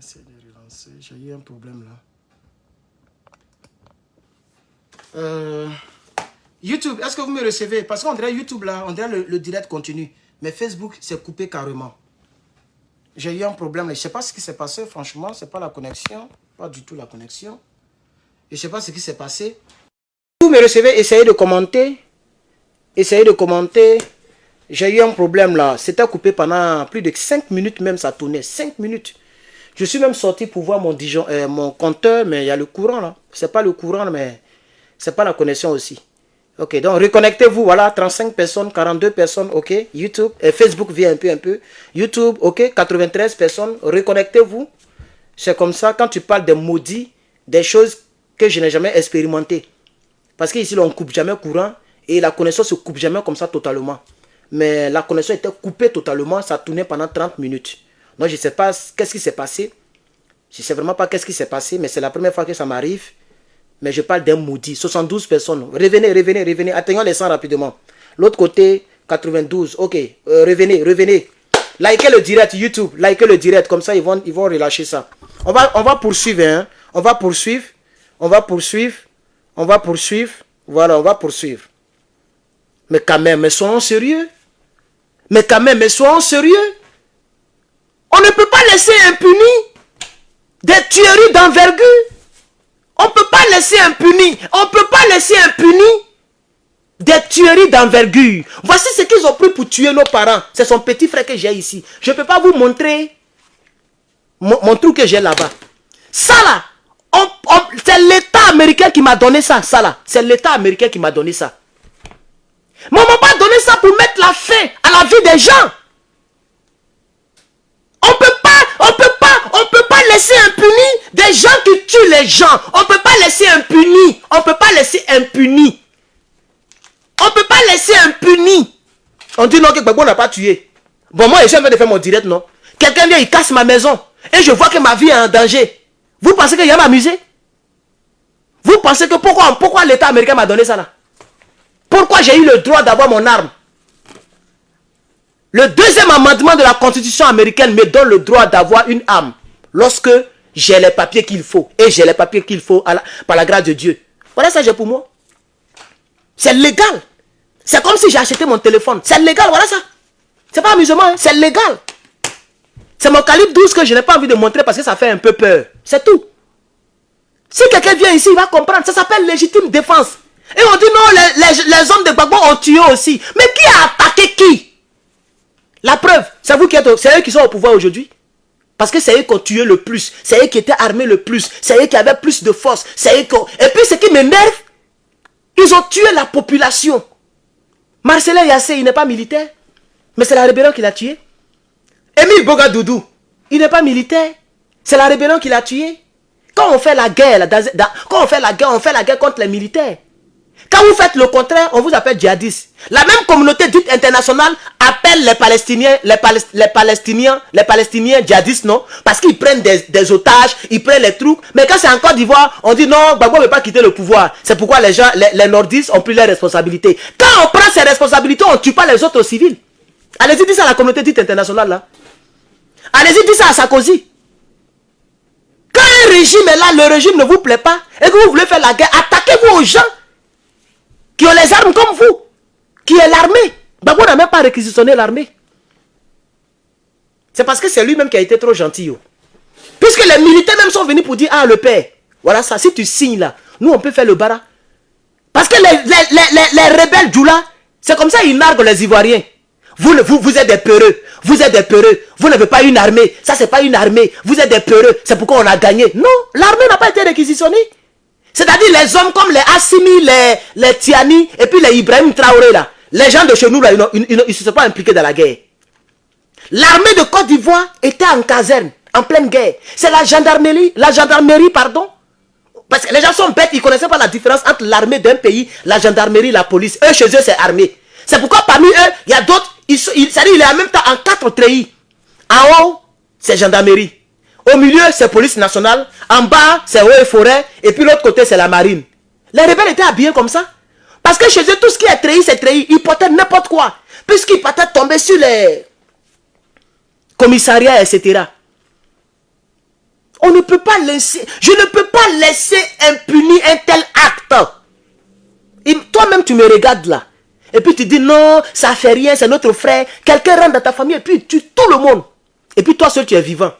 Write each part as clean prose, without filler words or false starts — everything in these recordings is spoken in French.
Essayer de relancer. J'ai eu un problème là. YouTube, est-ce que vous me recevez? Parce qu'on dirait YouTube là, on dirait le direct continue. Mais Facebook, c'est coupé carrément. J'ai eu un problème. Je ne sais pas ce qui s'est passé, franchement. Ce n'est pas la connexion. Pas du tout la connexion. Je ne sais pas ce qui s'est passé. Vous me recevez, essayez de commenter. Essayez de commenter. J'ai eu un problème là. C'était coupé pendant plus de 5 minutes même, ça tournait. 5 minutes. Je suis même sorti pour voir mon compteur, mais il y a le courant là. Ce n'est pas le courant, mais ce n'est pas la connexion aussi. Ok, donc reconnectez-vous, voilà, 35 personnes, 42 personnes, ok, YouTube, Facebook vient un peu, YouTube, ok, 93 personnes, reconnectez-vous. C'est comme ça, quand tu parles des maudits, des choses que je n'ai jamais expérimentées. Parce qu'ici, on ne coupe jamais courant et la connexion se coupe jamais comme ça totalement. Mais la connexion était coupée totalement, ça tournait pendant 30 minutes. Donc je ne sais pas qu'est-ce qui s'est passé. Je ne sais vraiment pas qu'est-ce qui s'est passé, mais c'est la première fois que ça m'arrive. Mais je parle d'un maudit. 72 personnes. Revenez. Atteignons les 100 rapidement. L'autre côté, 92. Ok. Revenez. Likez le direct YouTube. Likez le direct. Comme ça, ils vont relâcher ça. On va poursuivre. Hein. On va poursuivre. Voilà, on va poursuivre. Mais quand même, soyons sérieux. On ne peut pas laisser impuni des tueries d'envergure. On ne peut pas laisser impuni des tueries d'envergure. Voici ce qu'ils ont pris pour tuer nos parents. C'est son petit frère que j'ai ici. Je ne peux pas vous montrer mon truc que j'ai là-bas. Ça là, c'est l'État américain qui m'a donné ça. C'est l'État américain qui m'a donné ça. Mais on ne m'a pas donné ça pour mettre la fin à la vie des gens. On peut pas laisser impuni des gens qui tuent les gens. On peut pas laisser impuni. On dit non que Gbagbo n'a pas tué. Bon, moi, je suis en train de faire mon direct, non. Quelqu'un vient, il casse ma maison. Et je vois que ma vie est en danger. Vous pensez qu'il va m'amuser? Vous pensez que pourquoi l'État américain m'a donné ça là? Pourquoi j'ai eu le droit d'avoir mon arme? Le deuxième amendement de la Constitution américaine me donne le droit d'avoir une arme lorsque j'ai les papiers qu'il faut. Et j'ai les papiers qu'il faut par la grâce de Dieu. Voilà ça j'ai pour moi. C'est légal. C'est comme si j'ai acheté mon téléphone. C'est légal, voilà ça. C'est pas amusement, hein? C'est légal. C'est mon calibre 12 que je n'ai pas envie de montrer parce que ça fait un peu peur. C'est tout. Si quelqu'un vient ici, il va comprendre. Ça s'appelle légitime défense. Et on dit non, les hommes de Gbagbo ont tué aussi. Mais qui a attaqué qui? La preuve, c'est vous qui êtes, c'est eux qui sont au pouvoir aujourd'hui. Parce que c'est eux qui ont tué le plus. C'est eux qui étaient armés le plus. C'est eux qui avaient plus de force. Et puis ce qui m'énerve, ils ont tué la population. Marcelin Yassé, il n'est pas militaire. Mais c'est la rébellion qui l'a tué. Émile Bogadoudou, il n'est pas militaire. C'est la rébellion qui l'a tué. Quand on fait la guerre, on fait la guerre contre les militaires. Quand vous faites le contraire, on vous appelle djihadistes. La même communauté dite internationale appelle les Palestiniens djihadistes, non? Parce qu'ils prennent des otages, ils prennent les trucs. Mais quand c'est en Côte d'Ivoire, on dit non, Gbagbo ne veut pas quitter le pouvoir. C'est pourquoi les gens, les nordistes ont pris leurs responsabilités. Quand on prend ses responsabilités, on ne tue pas les autres civils. Allez-y, dites ça à la communauté dite internationale, là. Allez-y, dites ça à Sarkozy. Quand un régime est là, le régime ne vous plaît pas, et que vous voulez faire la guerre, attaquez-vous aux gens qui ont les armes comme vous, qui est l'armée. Gbagbo n'a même pas réquisitionné l'armée. C'est parce que c'est lui-même qui a été trop gentil. Yo. Puisque les militaires même sont venus pour dire, ah le père, voilà ça, si tu signes là, nous on peut faire le bara. Parce que les rebelles Djoula, c'est comme ça ils narguent les Ivoiriens. Vous êtes des peureux, vous n'avez pas une armée, ça c'est pas une armée, vous êtes des peureux, c'est pourquoi on a gagné. Non, l'armée n'a pas été réquisitionnée. C'est-à-dire les hommes comme les Assimi, les Tiani et puis les Ibrahim Traoré là. Les gens de chez nous là, ils ne se sont pas impliqués dans la guerre. L'armée de Côte d'Ivoire était en caserne, en pleine guerre. C'est la gendarmerie, pardon. Parce que les gens sont bêtes, ils ne connaissaient pas la différence entre l'armée d'un pays, la gendarmerie, la police. Eux, chez eux, c'est armée. C'est pourquoi parmi eux, il y a d'autres, c'est-à-dire il est en même temps en 4 treillis. En haut, c'est gendarmerie. Au milieu, c'est police nationale. En bas, c'est eaux et forêt. Et puis l'autre côté, c'est la marine. Les rebelles étaient habillés comme ça. Parce que chez eux, tout ce qui est treillis, c'est treillis. Ils portaient n'importe quoi. Puisqu'ils partaient tomber sur les commissariats, etc. On ne peut pas laisser, je ne peux pas laisser impuni un tel acte. Toi-même, tu me regardes là. Et puis tu dis non, ça fait rien, c'est notre frère. Quelqu'un rentre dans ta famille et puis tu tout le monde. Et puis toi seul, tu es vivant.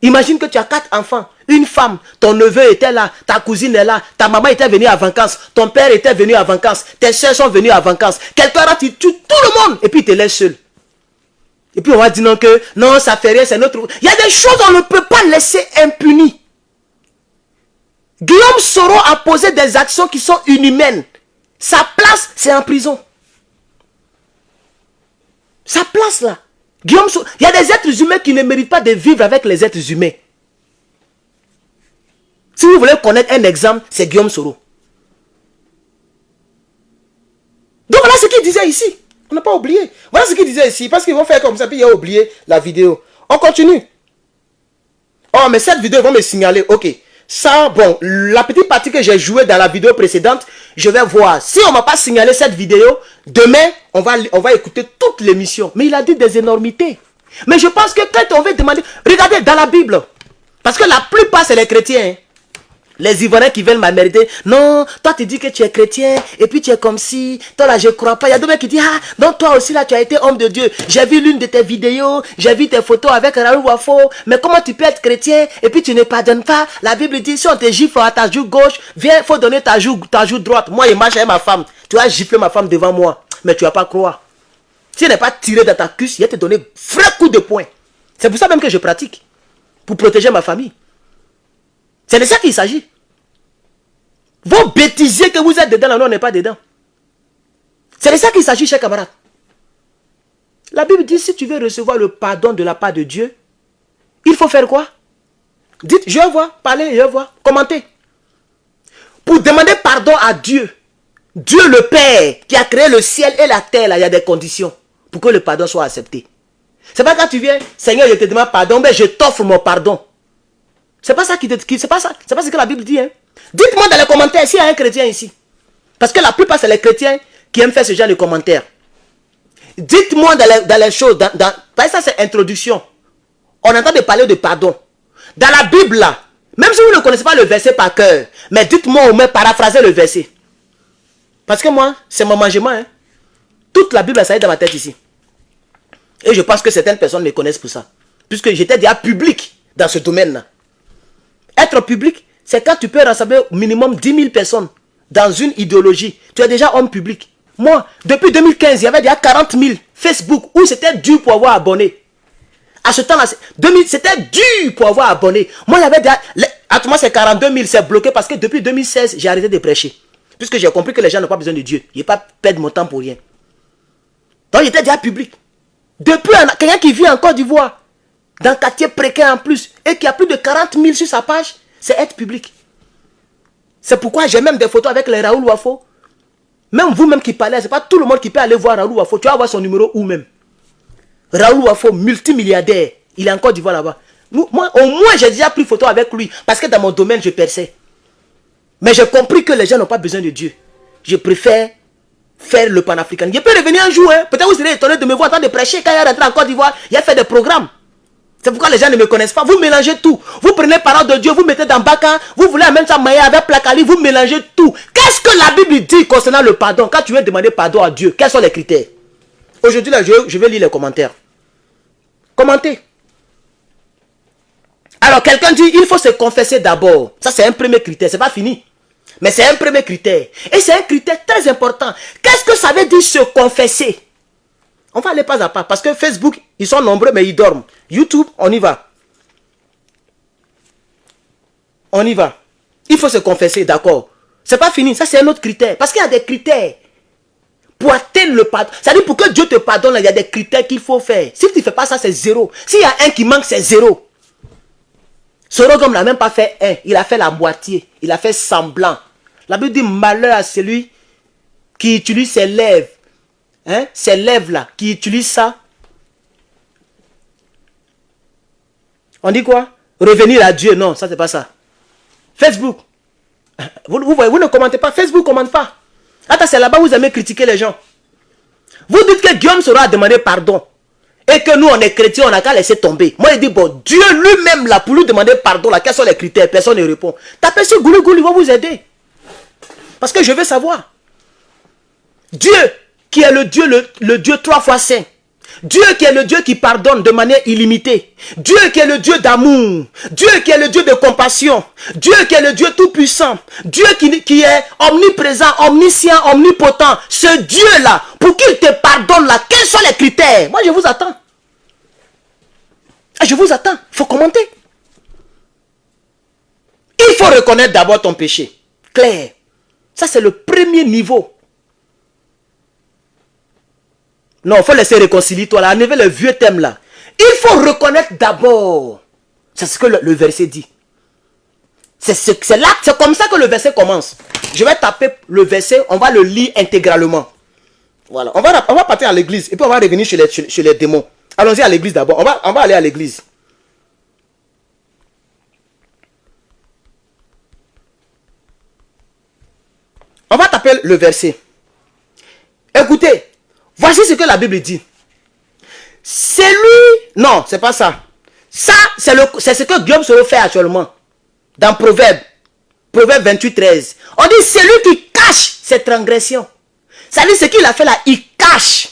Imagine que tu as 4 enfants, une femme, ton neveu était là, ta cousine est là, ta maman était venue à vacances, ton père était venu à vacances, tes soeurs sont venues à vacances. Quelqu'un rentre, tu tues tout le monde et puis il te laisse seul. Et puis on va dire non que non, ça fait rien, c'est notre... Il y a des choses qu'on ne peut pas laisser impunies. Guillaume Soro a posé des actions qui sont inhumaines. Sa place, c'est en prison. Sa place là. Guillaume Soro, il y a des êtres humains qui ne méritent pas de vivre avec les êtres humains. Si vous voulez connaître un exemple, c'est Guillaume Soro. Donc voilà ce qu'il disait ici. On n'a pas oublié. Voilà ce qu'il disait ici. Parce qu'ils vont faire comme ça, puis il a oublié la vidéo. On continue. Oh, mais cette vidéo, ils vont me signaler. Ok. Ça, bon, la petite partie que j'ai jouée dans la vidéo précédente, je vais voir. Si on ne m'a pas signalé cette vidéo, demain, on va écouter toute l'émission. Mais il a dit des énormités. Mais je pense que quand on veut demander... Regardez dans la Bible. Parce que la plupart, c'est les chrétiens. Hein. Les Ivoiriens qui veulent m'amériter. Non, toi tu dis que tu es chrétien et puis tu es comme si, toi là je crois pas. Il y a d'autres qui disent, ah, donc toi aussi là tu as été homme de Dieu. J'ai vu l'une de tes vidéos, j'ai vu tes photos avec Raoul Wafo. Mais comment tu peux être chrétien et puis tu ne pardonnes pas? La Bible dit, si on te gifle à ta joue gauche, viens, il faut donner ta joue droite. Moi, je marche avec ma femme. Tu as giflé ma femme devant moi, mais tu vas pas croire. Si elle n'est pas tiré dans ta cuisse, il va te donner vrai coup de poing. C'est pour ça même que je pratique. Pour protéger ma famille. C'est de ça qu'il s'agit. Vos bêtisiers que vous êtes dedans, là, nous on n'est pas dedans. C'est de ça qu'il s'agit, chers camarades. La Bible dit, si tu veux recevoir le pardon de la part de Dieu, il faut faire quoi? Dites, je vois, parlez, je vois, commentez. Pour demander pardon à Dieu, Dieu le Père, qui a créé le ciel et la terre, là, il y a des conditions pour que le pardon soit accepté. C'est pas quand tu viens, Seigneur, je te demande pardon, mais je t'offre mon pardon. C'est pas ça c'est pas ce que la Bible dit. Hein. Dites-moi dans les commentaires s'il y a un chrétien ici. Parce que la plupart, c'est les chrétiens qui aiment faire ce genre de commentaires. Dites-moi dans les choses, parce que ça c'est introduction. On entend de parler de pardon. Dans la Bible, là, même si vous ne connaissez pas le verset par cœur, mais dites-moi au moins paraphrasez le verset. Parce que moi, c'est mon mangement. Hein. Toute la Bible, ça est dans ma tête ici. Et je pense que certaines personnes me connaissent pour ça. Puisque j'étais déjà public dans ce domaine-là. Être public, c'est quand tu peux rassembler au minimum 10 000 personnes dans une idéologie. Tu es déjà homme public. Moi, depuis 2015, il y avait déjà 40 000 Facebook où c'était dur pour avoir abonné. À ce temps-là, c'était dur pour avoir abonné. Moi, il y avait déjà... À moi, c'est 42 000, c'est bloqué parce que depuis 2016, j'ai arrêté de prêcher. Puisque j'ai compris que les gens n'ont pas besoin de Dieu. Je n'ai pas perdre mon temps pour rien. Donc, j'étais déjà public. Depuis, quelqu'un qui vit en Côte d'Ivoire, dans un quartier précaire en plus, et qui a plus de 40 000 sur sa page, c'est être public. C'est pourquoi j'ai même des photos avec les Raoul Wafo. Même vous-même qui parlez, c'est pas tout le monde qui peut aller voir Raoul Wafo. Tu vas voir son numéro où même. Raoul Wafo, multimilliardaire. Il est en Côte d'Ivoire là-bas. Moi, au moins, j'ai déjà pris photo avec lui. Parce que dans mon domaine, je perçais. Mais j'ai compris que les gens n'ont pas besoin de Dieu. Je préfère faire le panafricanisme. Je peux revenir un jour. Hein. Peut-être vous serez étonné de me voir en train de prêcher. Quand il est rentré en Côte d'Ivoire, il a fait des programmes. C'est pourquoi les gens ne me connaissent pas. Vous mélangez tout. Vous prenez parole de Dieu, vous mettez dans Baka, vous voulez même ça mailler avec Placali, vous mélangez tout. Qu'est-ce que la Bible dit concernant le pardon? Quand tu veux demander pardon à Dieu, quels sont les critères? Aujourd'hui, là, je vais lire les commentaires. Commentez. Alors, quelqu'un dit, il faut se confesser d'abord. Ça, c'est un premier critère. C'est pas fini. Mais c'est un premier critère. Et c'est un critère très important. Qu'est-ce que ça veut dire se confesser? On va aller pas à pas. Parce que Facebook, ils sont nombreux, mais ils dorment. YouTube, on y va. On y va. Il faut se confesser, d'accord. C'est pas fini. Ça, c'est un autre critère. Parce qu'il y a des critères. Pour atteindre le pardon. C'est-à-dire, pour que Dieu te pardonne, il y a des critères qu'il faut faire. Si tu ne fais pas ça, c'est zéro. S'il y a un qui manque, c'est zéro. Sorogom n'a même pas fait un. Il a fait la moitié. Il a fait semblant. La Bible dit malheur à celui qui utilise ses lèvres. Hein? Ces lèvres-là, qui utilisent ça. On dit quoi? Revenir à Dieu. Non, ça, c'est pas ça. Facebook. Vous voyez, vous ne commentez pas. Facebook ne commente pas. Attends, c'est là-bas où vous aimez critiquer les gens. Vous dites que Guillaume Soro a demandé pardon. et que nous, on est chrétiens, on n'a qu'à laisser tomber. Moi, il dit, bon, Dieu lui-même, là, pour lui demander pardon, là, quels sont les critères? Personne ne répond. Tapez sur Google, il va vous aider. Parce que je veux savoir. Dieu, qui est le Dieu 3 fois saint. Dieu qui est le Dieu qui pardonne de manière illimitée. Dieu qui est le Dieu d'amour. Dieu qui est le Dieu de compassion. Dieu qui est le Dieu tout-puissant. Dieu qui est omniprésent, omniscient, omnipotent. Ce Dieu-là, pour qu'il te pardonne là, quels sont les critères? Moi, je vous attends. Je vous attends. Il faut commenter. Il faut reconnaître d'abord ton péché. Clair. Ça, c'est le premier niveau. Non, il faut laisser réconcilier toi là. Enlevez le vieux thème là. Il faut reconnaître d'abord. C'est ce que le verset dit. C'est là, c'est comme ça que le verset commence. Je vais taper le verset, on va le lire intégralement. Voilà. On va partir à l'église et puis on va revenir chez les démons. Allons-y à l'église d'abord. On va aller à l'église. On va taper le verset. Écoutez. Voici ce que la Bible dit. C'est lui... Non, c'est pas ça. Ça, c'est ce que Guillaume Soro fait actuellement. Dans Proverbe. Proverbe 28, 13. On dit, c'est lui qui cache ses transgressions. Ça dit, ce qu'il a fait là, il cache.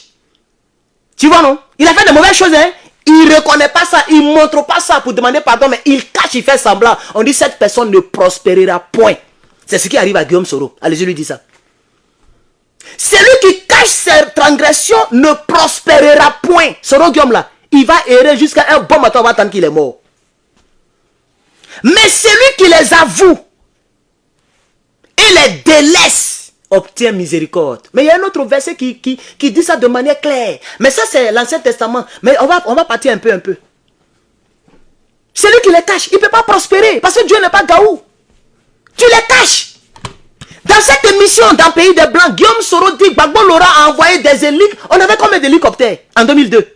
Tu vois, non? Il a fait de mauvaises choses, hein? Il ne reconnaît pas ça, il ne montre pas ça pour demander pardon, mais il cache, il fait semblant. On dit, cette personne ne prospérera point. C'est ce qui arrive à Guillaume Soro. Allez-y, lui dit ça. Celui qui cache ses transgressions ne prospérera point. Soro Guillaume là, il va errer jusqu'à un bon matin, on va attendre qu'il est mort. Mais celui qui les avoue et les délaisse obtient miséricorde. Mais il y a un autre verset qui dit ça de manière claire. Mais ça c'est l'Ancien Testament. Mais on va partir un peu. Celui qui les cache, il ne peut pas prospérer parce que Dieu n'est pas Gaou. Tu les caches. Dans cette émission, dans Pays des Blancs, Guillaume Soro dit que Gbagbo Laurent a envoyé des hélicoptères. On avait combien d'hélicoptères en 2002?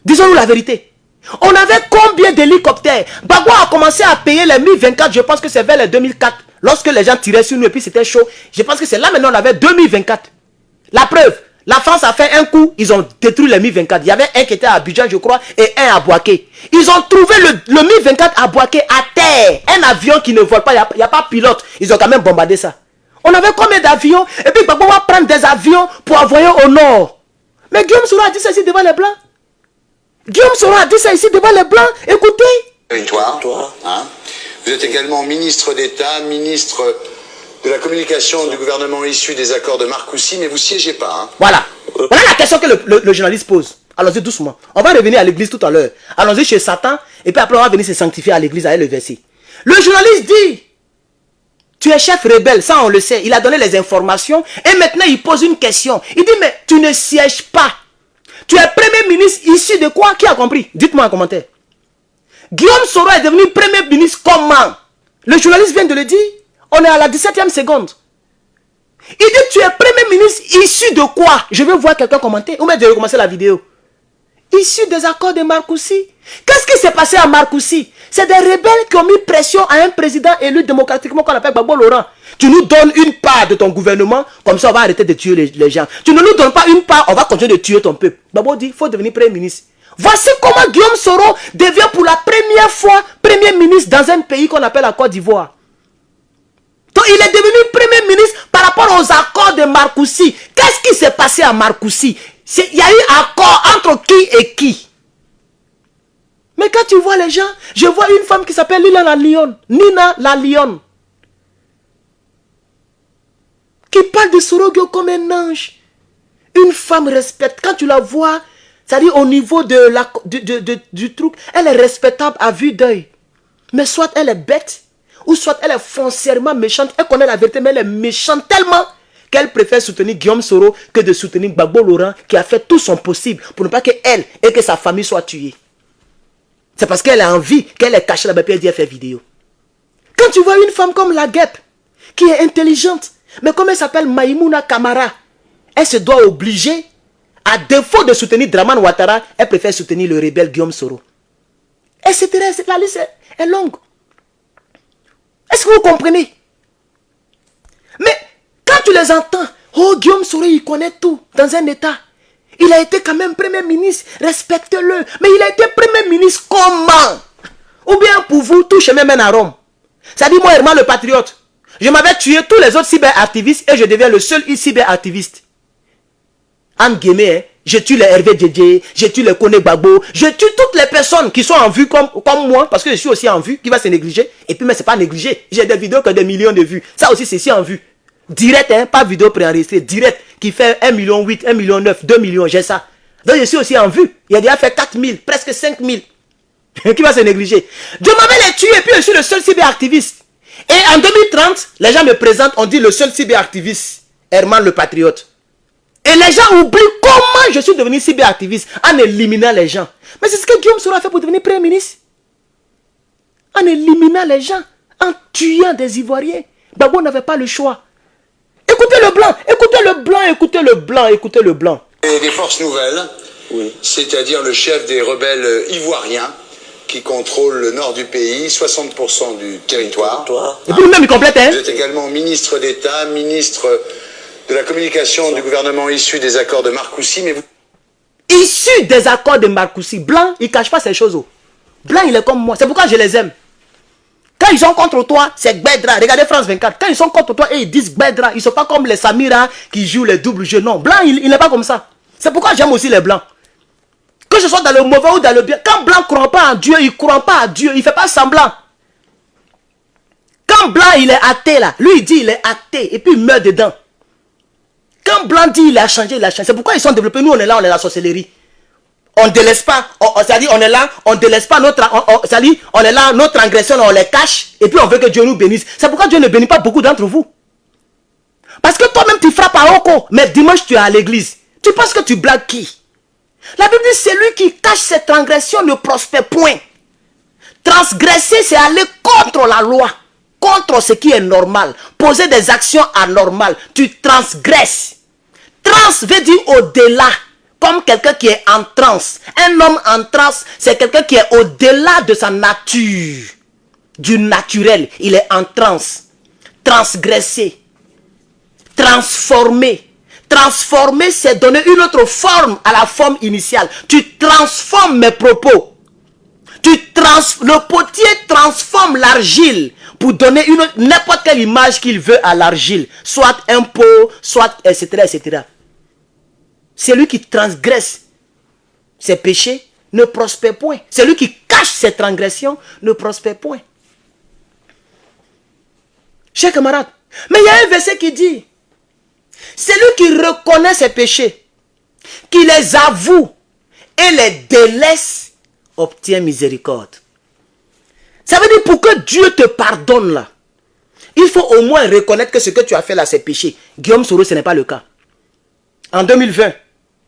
Disons-nous la vérité. On avait combien d'hélicoptères? Gbagbo a commencé à payer les 1024, je pense que c'est vers les 2004. Lorsque les gens tiraient sur nous et puis c'était chaud. Je pense que c'est là maintenant on avait 2024. La preuve, la France a fait un coup, ils ont détruit les 1024. Il y avait un qui était à Abidjan, je crois, et un à Boaké. Ils ont trouvé le 1024 à Boaké à terre. Un avion qui ne vole pas, il n'y a pas pilote. Ils ont quand même bombardé ça. On avait combien d'avions? Et puis Gbagbo va prendre des avions pour envoyer au nord. Mais Guillaume Soro a dit ça ici devant les Blancs. Guillaume Soro a dit ça ici devant les Blancs. Écoutez. Territoire. Hein. Vous êtes également ministre d'État, ministre de la communication du gouvernement issu des accords de Marcoussis, mais vous ne siégez pas. Hein. Voilà. Voilà la question que le journaliste pose. Allons-y doucement. On va revenir à l'église tout à l'heure. Allons-y chez Satan. Et puis après on va venir se sanctifier à l'église avec le verset. Le journaliste dit... Tu es chef rebelle, ça on le sait. Il a donné les informations et maintenant il pose une question. Il dit, mais tu ne sièges pas. Tu es premier ministre issu de quoi? Qui a compris? Dites-moi en commentaire. Guillaume Soro est devenu premier ministre comment? Le journaliste vient de le dire. On est à la 17e seconde. Il dit, tu es premier ministre issu de quoi? Je veux voir quelqu'un commenter. Ou même de recommencer la vidéo. Issu des accords de Marcoussis. Qu'est-ce qui s'est passé à Marcoussis? C'est des rebelles qui ont mis pression à un président élu démocratiquement qu'on appelle Gbagbo Laurent. Tu nous donnes une part de ton gouvernement, comme ça on va arrêter de tuer les gens. Tu ne nous donnes pas une part, on va continuer de tuer ton peuple. Gbagbo dit, il faut devenir premier ministre. Voici comment Guillaume Soro devient pour la première fois premier ministre dans un pays qu'on appelle la Côte d'Ivoire. Donc il est devenu premier ministre par rapport aux accords de Marcoussis. Qu'est-ce qui s'est passé à Marcoussis? Il y a eu accord entre qui et qui? Mais quand tu vois les gens, je vois une femme qui s'appelle Nina la Lionne, qui parle de Soro Guillaume comme un ange. Une femme respecte. Quand tu la vois, c'est-à-dire au niveau du truc, elle est respectable à vue d'œil. Mais soit elle est bête, ou soit elle est foncièrement méchante. Elle connaît la vérité, mais elle est méchante tellement qu'elle préfère soutenir Guillaume Soro que de soutenir Gbagbo Laurent, qui a fait tout son possible pour ne pas qu'elle et que sa famille soient tuées. C'est parce qu'elle a envie qu'elle est cachée là-bas et elle dit elle fait vidéo. Quand tu vois une femme comme la Guêpe, qui est intelligente, mais comme elle s'appelle Maïmouna Kamara, elle se doit obliger, à défaut de soutenir Draman Ouattara, elle préfère soutenir le rebelle Guillaume Soro. Etc. La liste est longue. Est-ce que vous comprenez? Mais quand tu les entends, oh Guillaume Soro, il connaît tout dans un état. Il a été quand même Premier ministre, respectez-le. Mais il a été Premier ministre comment? Ou bien pour vous, tout chemin mène à Rome. Ça dit moi, Herman le patriote. Je m'avais tué tous les autres cyberactivistes et je deviens le seul cyberactiviste. En guillemets, hein, je tue les Hervé Djedje, je tue les Kone Gbagbo, je tue toutes les personnes qui sont en vue comme moi, parce que je suis aussi en vue, qui va se négliger. Et puis, mais c'est pas négligé. J'ai des vidéos qui ont des millions de vues. Ça aussi, c'est si en vue. Direct, hein, pas vidéo préenregistrée, direct, qui fait 1,8 million, 1,9 million, 2 millions, j'ai ça. Donc, je suis aussi en vue. Il a déjà fait 4 000, presque 5 000. Qui va se négliger? Dieu m'avait les tué et puis je suis le seul cyberactiviste. Et en 2030, les gens me présentent, on dit le seul cyberactiviste, Herman le patriote. Et les gens oublient comment je suis devenu cyberactiviste en éliminant les gens. Mais c'est ce que Guillaume Soro a fait pour devenir Premier ministre. En éliminant les gens, en tuant des Ivoiriens. Gbagbo n'avait pas le choix. Écoutez le blanc, écoutez le blanc, écoutez le blanc, écoutez le blanc. Et des forces nouvelles, Oui. c'est-à-dire le chef des rebelles ivoiriens qui contrôle le nord du pays, 60% du territoire. Et puis même il complète, hein. Vous êtes également ministre d'État, ministre de la communication du gouvernement issu des accords de Marcoussis, mais vous... Issu des accords de Marcoussis. Blanc, il ne cache pas ces choses. Blanc, il est comme moi. C'est pourquoi je les aime. Quand ils sont contre toi, c'est Gbedra. Regardez France 24. Quand ils sont contre toi et ils disent Gbedra, ils ne sont pas comme les Samira qui jouent les doubles jeux. Non, Blanc, il n'est pas comme ça. C'est pourquoi j'aime aussi les Blancs. Que ce soit dans le mauvais ou dans le bien. Quand Blanc ne croit pas en Dieu, il ne croit pas à Dieu. Il ne fait pas semblant. Quand Blanc, il est athée là. Lui, il dit il est athée. Et puis il meurt dedans. Quand Blanc dit il a changé, il a changé. C'est pourquoi ils sont développés. Nous, on est là, on est la sorcellerie. On ne délaisse pas. C'est-à-dire, on est là, on ne délaisse pas notre... C'est-à-dire, on est là, notre agression, on les cache. Et puis, on veut que Dieu nous bénisse. C'est pourquoi Dieu ne bénit pas beaucoup d'entre vous. Parce que toi-même, tu frappes à Oko. Mais dimanche, tu es à l'église. Tu penses que tu blagues qui? La Bible dit, c'est lui qui cache ses transgressions ne prospère point. Transgresser, c'est aller contre la loi. Contre ce qui est normal. Poser des actions anormales. Tu transgresses. Trans veut dire au-delà. Comme quelqu'un qui est en transe. Un homme en transe, c'est quelqu'un qui est au-delà de sa nature. Du naturel. Il est en transe. Transgresser. Transformer. Transformer, c'est donner une autre forme à la forme initiale. Tu transformes mes propos. Le potier transforme l'argile pour donner n'importe quelle image qu'il veut à l'argile. Soit un pot, soit etc. etc. Celui qui transgresse ses péchés ne prospère point. Celui qui cache ses transgressions ne prospère point. Chers camarades, mais il y a un verset qui dit, celui qui reconnaît ses péchés, qui les avoue et les délaisse, obtient miséricorde. Ça veut dire pour que Dieu te pardonne là, il faut au moins reconnaître que ce que tu as fait là, c'est péché. Guillaume Soro, ce n'est pas le cas. En 2020,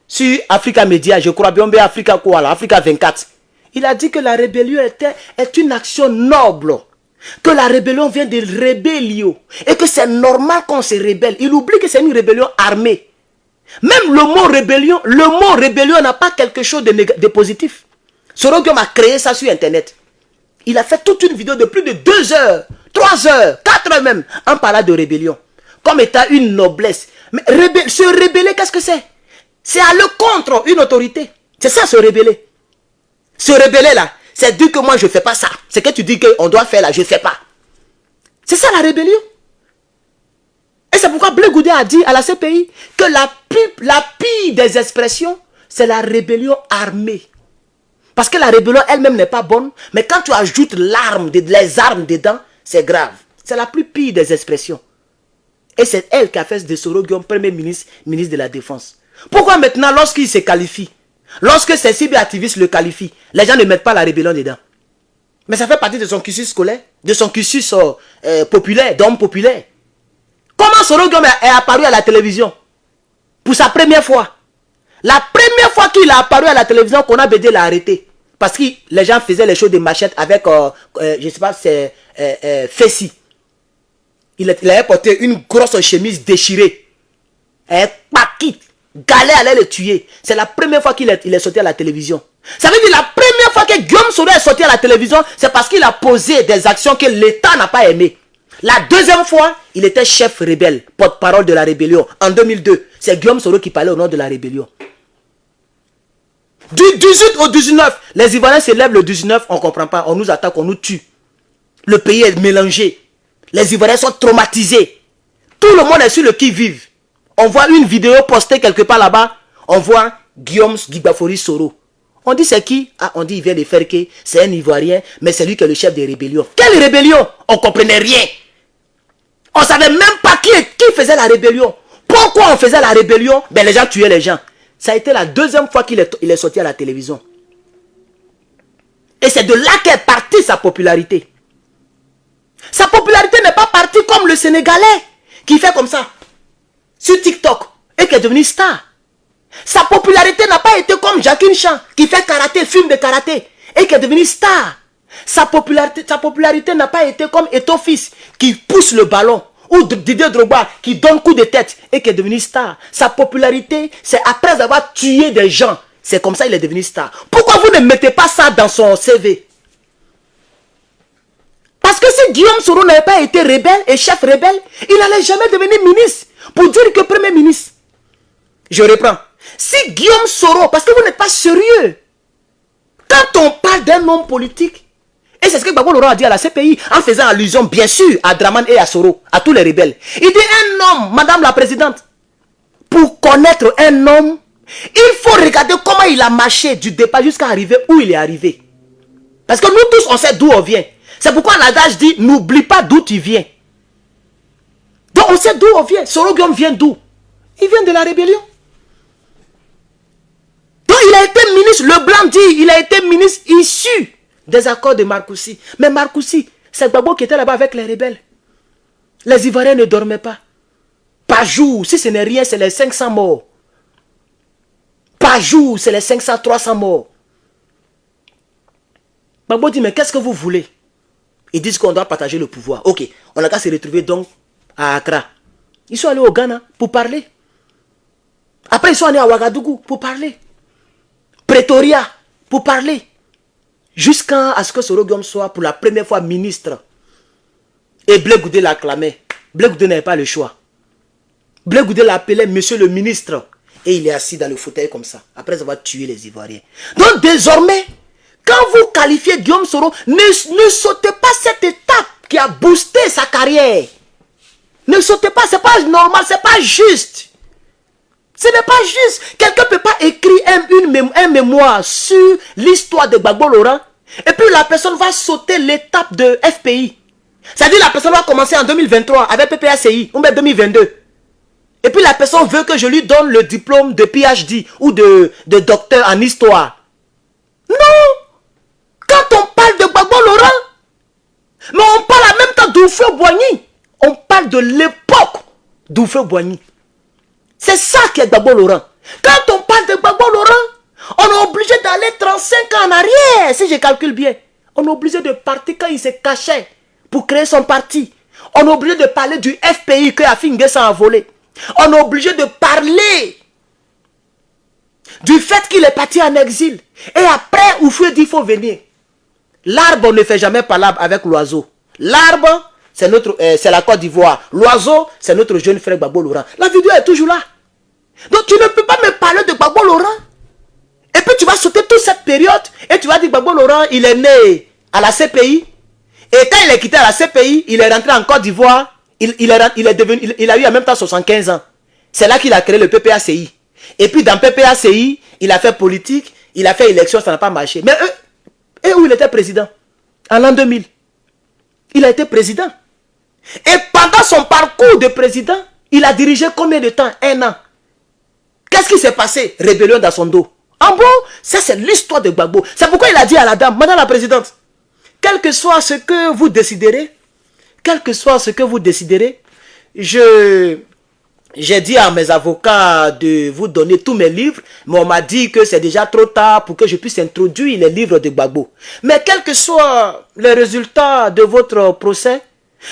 sur Africa Media, je crois bien, Africa quoi là, Africa 24, il a dit que la rébellion est une action noble. Que la rébellion vient de rébellion. Et que c'est normal qu'on se rébelle. Il oublie que c'est une rébellion armée. Même le mot rébellion n'a pas quelque chose de positif. Soro Guillaume a créé ça sur internet. Il a fait toute une vidéo de plus de 2 heures, 3 heures, 4 heures même, en parlant de rébellion. Comme étant une noblesse. Mais se rébeller, qu'est-ce que c'est? C'est aller contre une autorité. C'est ça, se rébeller. Se rébeller là, c'est dire que moi je ne fais pas ça. C'est que tu dis qu'on doit faire là, je ne fais pas. C'est ça la rébellion. Et c'est pourquoi Blé Goudé a dit à la CPI que la pire des expressions, c'est la rébellion armée. Parce que la rébellion elle-même n'est pas bonne, mais quand tu ajoutes les armes dedans, c'est grave. C'est la plus pire des expressions. Et c'est elle qui a fait de Soro Guillaume Premier ministre, ministre de la Défense. Pourquoi maintenant, lorsqu'il se qualifie, lorsque ces cyberactivistes le qualifient, les gens ne mettent pas la rébellion dedans? Mais ça fait partie de son cursus scolaire, de son cursus populaire, d'homme populaire. Comment Soro Guillaume est apparu à la télévision? Pour sa première fois. La première fois qu'il est apparu à la télévision, qu'on a Bédé l'a arrêté. Parce que les gens faisaient les choses de machette avec, je ne sais pas, c'est Fessi. Il avait porté une grosse chemise déchirée. Un paquet. Galé allait le tuer. C'est la première fois qu'il est sorti à la télévision. Ça veut dire la première fois que Guillaume Soro est sorti à la télévision, c'est parce qu'il a posé des actions que l'État n'a pas aimées. La deuxième fois, il était chef rebelle, porte-parole de la rébellion. En 2002, c'est Guillaume Soro qui parlait au nom de la rébellion. Du 18 au 19, les Ivoiriens se lèvent le 19, on ne comprend pas, on nous attaque, on nous tue. Le pays est mélangé. Les Ivoiriens sont traumatisés. Tout le monde est sur le qui-vive. On voit une vidéo postée quelque part là-bas, on voit Guillaume Gbagbo Soro. On dit c'est qui? Ah, on dit il vient de faire que c'est un Ivoirien, mais c'est lui qui est le chef des rébellions. Quelle rébellion? On ne comprenait rien. On ne savait même pas qui faisait la rébellion. Pourquoi on faisait la rébellion? Ben, les gens tuaient les gens. Ça a été la deuxième fois qu'il est sorti à la télévision. Et c'est de là qu'est partie sa popularité. Sa popularité n'est pas partie comme le Sénégalais qui fait comme ça sur TikTok et qui est devenu star. Sa popularité n'a pas été comme Jacqueline Chan qui fait karaté, film de karaté et qui est devenu star. Sa popularité n'a pas été comme Eto'o Fils qui pousse le ballon ou Didier Drogba qui donne coup de tête et qui est devenu star. Sa popularité, c'est après avoir tué des gens. C'est comme ça qu'il est devenu star. Pourquoi vous ne mettez pas ça dans son CV? Parce que si Guillaume Soro n'avait pas été rebelle et chef rebelle, il n'allait jamais devenir ministre. Pour dire que premier ministre. Je reprends. Si Guillaume Soro, parce que vous n'êtes pas sérieux. Quand on parle d'un homme politique, et c'est ce que Gbagbo Laurent a dit à la CPI, en faisant allusion bien sûr à Draman et à Soro, à tous les rebelles. Il dit un homme, madame la présidente, pour connaître un homme, il faut regarder comment il a marché du départ jusqu'à arriver où il est arrivé. Parce que nous tous, on sait d'où on vient. C'est pourquoi l'adage dit, n'oublie pas d'où tu viens. Donc on sait d'où on vient. Soro Guillaume vient d'où? Il vient de la rébellion. Donc il a été ministre, le blanc dit, il a été ministre issu des accords de Marcoussis. Mais Marcoussis, c'est Gbagbo qui était là-bas avec les rebelles. Les Ivoiriens ne dormaient pas. Par jour, si ce n'est rien, c'est les 500 morts. Par jour, c'est les 500, 300 morts. Gbagbo dit, mais qu'est-ce que vous voulez? Ils disent qu'on doit partager le pouvoir. Ok, on a qu'à se retrouver donc à Accra. Ils sont allés au Ghana pour parler. Après, ils sont allés à Ouagadougou pour parler. Pretoria pour parler. Jusqu'à ce que Soro Guillaume soit pour la première fois ministre. Et Blé Goudé l'acclamait. Blé Goudé n'avait pas le choix. Blé Goudé l'appelait monsieur le ministre. Et il est assis dans le fauteuil comme ça. Après avoir tué les Ivoiriens. Donc désormais, quand vous qualifiez Guillaume Soro, ne sautez pas cette étape qui a boosté sa carrière. Ne sautez pas, c'est pas normal, c'est pas juste. Ce n'est pas juste. Quelqu'un ne peut pas écrire un mémoire sur l'histoire de Gbagbo Laurent et puis la personne va sauter l'étape de FPI. C'est-à-dire la personne va commencer en 2023 avec PPACI ou même 2022. Et puis la personne veut que je lui donne le diplôme de PhD ou de docteur en histoire. Non. Quand on parle de Gbagbo Laurent, mais on parle en même temps d'Houphouët-Boigny. On parle de l'époque d'Houphouët-Boigny. C'est ça qui est Gbagbo Laurent. Quand on parle de Gbagbo Laurent, on est obligé d'aller 35 ans en arrière, si je calcule bien. On est obligé de partir quand il se cachait pour créer son parti. On est obligé de parler du FPI que Afingé s'est envolé. On est obligé de parler du fait qu'il est parti en exil. Et après, Houphouët dit il faut venir. L'arbre ne fait jamais palabre avec l'oiseau. L'arbre, c'est la Côte d'Ivoire. L'oiseau, c'est notre jeune frère Gbagbo Laurent. La vidéo est toujours là. Donc tu ne peux pas me parler de Gbagbo Laurent. Et puis tu vas sauter toute cette période. Et tu vas dire Gbagbo Laurent, il est né à la CPI. Et quand il est quitté à la CPI, il est rentré en Côte d'Ivoire. Il a eu en même temps 75 ans. C'est là qu'il a créé le PPACI. Et puis dans PPACI, il a fait politique. Il a fait élection, ça n'a pas marché. Mais et où il était président? En l'an 2000. Il a été président. Et pendant son parcours de président, il a dirigé combien de temps? 1 an. Qu'est-ce qui s'est passé? Rébellion dans son dos. En bon, ça c'est l'histoire de Gbagbo. C'est pourquoi il a dit à la dame, madame la présidente, quel que soit ce que vous déciderez, j'ai dit à mes avocats de vous donner tous mes livres, mais on m'a dit que c'est déjà trop tard pour que je puisse introduire les livres de Gbagbo. Mais quels que soient les résultats de votre procès,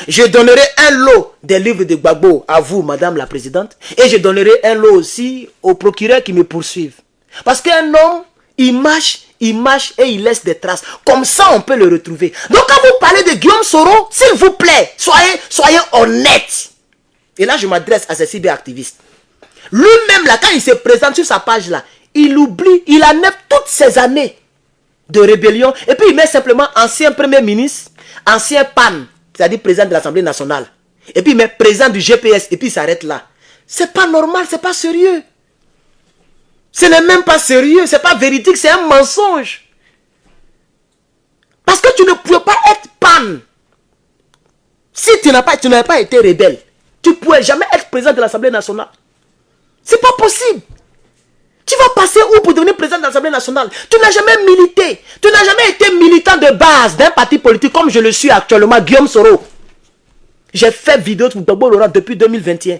je donnerai un lot des livres de Gbagbo à vous, madame la présidente, et je donnerai un lot aussi aux procureurs qui me poursuivent. Parce qu'un homme, il marche et il laisse des traces. Comme ça, on peut le retrouver. Donc, quand vous parlez de Guillaume Soro, s'il vous plaît, soyez honnête. Et là, je m'adresse à ces cyberactivistes. Lui-même, là, quand il se présente sur sa page, là, il oublie, il enlève toutes ces années de rébellion. Et puis il met simplement ancien premier ministre, ancien PAN, c'est-à-dire président de l'Assemblée nationale. Et puis il met président du GPS et puis il s'arrête là. C'est pas normal, c'est pas sérieux. Ce n'est même pas sérieux, c'est pas véridique, c'est un mensonge. Parce que tu ne pouvais pas être PAN. Si tu n'avais pas été rebelle, tu ne pouvais jamais être président de l'Assemblée nationale. C'est pas possible. Tu vas passer où pour devenir président de l'Assemblée nationale? Tu n'as jamais milité. Tu n'as jamais été militant de base d'un parti politique comme je le suis actuellement, Guillaume Soro. J'ai fait vidéo pour Gbagbo Laurent depuis 2021.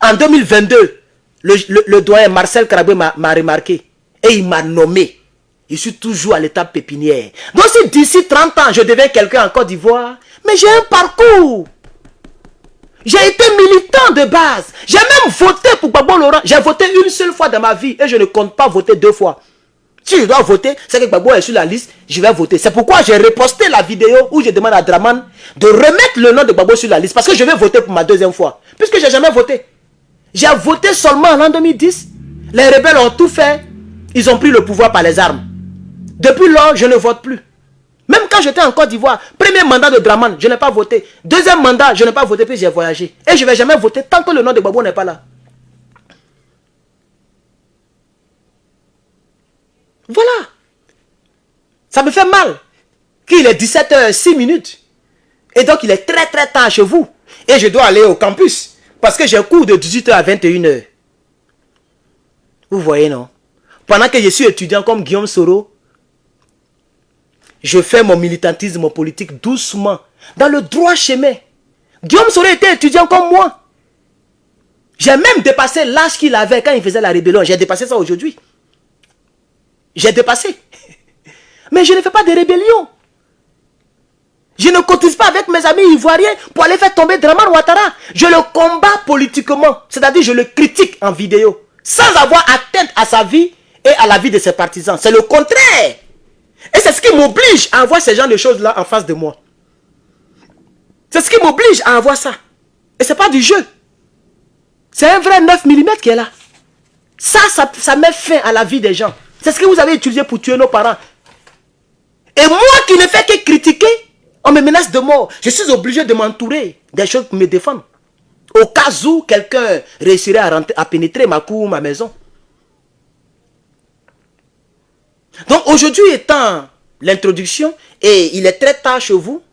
En 2022, le doyen Marcel Karaboué m'a remarqué et il m'a nommé. Je suis toujours à l'étape pépinière. Donc si d'ici 30 ans, je deviens quelqu'un en Côte d'Ivoire, mais j'ai un parcours. J'ai été militant de base. J'ai même voté pour Gbagbo Laurent. J'ai voté une seule fois dans ma vie et je ne compte pas voter 2 fois. Si je dois voter, c'est que Gbagbo est sur la liste, je vais voter. C'est pourquoi j'ai reposté la vidéo où je demande à Draman de remettre le nom de Gbagbo sur la liste. Parce que je vais voter pour ma 2e fois. Puisque je n'ai jamais voté. J'ai voté seulement en l'an 2010. Les rebelles ont tout fait. Ils ont pris le pouvoir par les armes. Depuis lors, je ne vote plus. Même quand j'étais en Côte d'Ivoire, premier mandat de Draman, je n'ai pas voté. 2e mandat, je n'ai pas voté, puis j'ai voyagé. Et je ne vais jamais voter tant que le nom de Gbagbo n'est pas là. Voilà. Ça me fait mal qu'il est 17h06. Et donc, il est très tard chez vous. Et je dois aller au campus. Parce que j'ai cours de 18h à 21h. Vous voyez, non? Pendant que je suis étudiant comme Guillaume Soro, je fais mon militantisme politique doucement, dans le droit chemin. Guillaume Soro était étudiant comme moi. J'ai même dépassé l'âge qu'il avait quand il faisait la rébellion. J'ai dépassé ça aujourd'hui. J'ai dépassé. Mais je ne fais pas de rébellion. Je ne cotise pas avec mes amis ivoiriens pour aller faire tomber Draman Ouattara. Je le combats politiquement. C'est-à-dire je le critique en vidéo. Sans avoir atteinte à sa vie et à la vie de ses partisans. C'est le contraire. Et c'est ce qui m'oblige à avoir ces genres de choses-là en face de moi. C'est ce qui m'oblige à avoir ça. Et ce n'est pas du jeu. C'est un vrai 9 mm qui est là. Ça met fin à la vie des gens. C'est ce que vous avez utilisé pour tuer nos parents. Et moi qui ne fais que critiquer, on me menace de mort. Je suis obligé de m'entourer des choses pour me défendre. Au cas où quelqu'un réussirait à pénétrer ma cour ou ma maison. Donc aujourd'hui étant l'introduction, et il est très tard chez vous,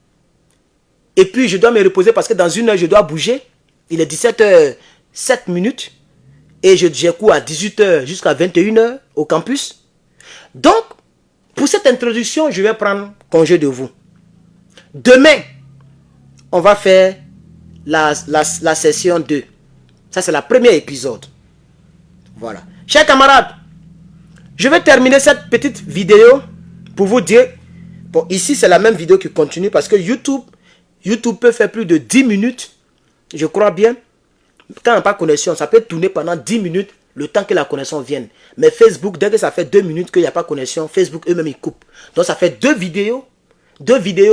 et puis je dois me reposer parce que dans 1 heure je dois bouger. Il est 17h07, et j'ai cours à 18h jusqu'à 21h au campus. Donc, pour cette introduction, je vais prendre congé de vous. Demain, on va faire la session 2. Ça, c'est la première épisode. Voilà. Chers camarades, je vais terminer cette petite vidéo pour vous dire, bon, ici, c'est la même vidéo qui continue parce que YouTube peut faire plus de 10 minutes, je crois bien. Quand on n'a pas connexion, ça peut tourner pendant 10 minutes, le temps que la connexion vienne. Mais Facebook, dès que ça fait 2 minutes qu'il n'y a pas connexion, Facebook eux-mêmes, ils coupent. Donc, ça fait 2 vidéos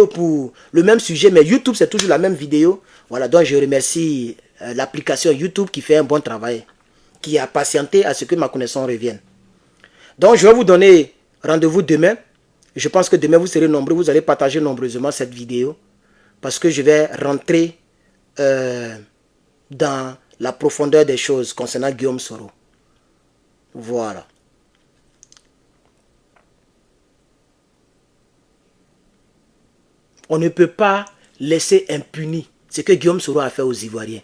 pour le même sujet, mais YouTube, c'est toujours la même vidéo. Voilà, donc je remercie l'application YouTube qui fait un bon travail, qui a patienté à ce que ma connexion revienne. Donc, je vais vous donner rendez-vous demain. Je pense que demain, vous serez nombreux. Vous allez partager nombreusement cette vidéo. Parce que je vais rentrer dans la profondeur des choses concernant Guillaume Soro. Voilà. On ne peut pas laisser impuni ce que Guillaume Soro a fait aux Ivoiriens.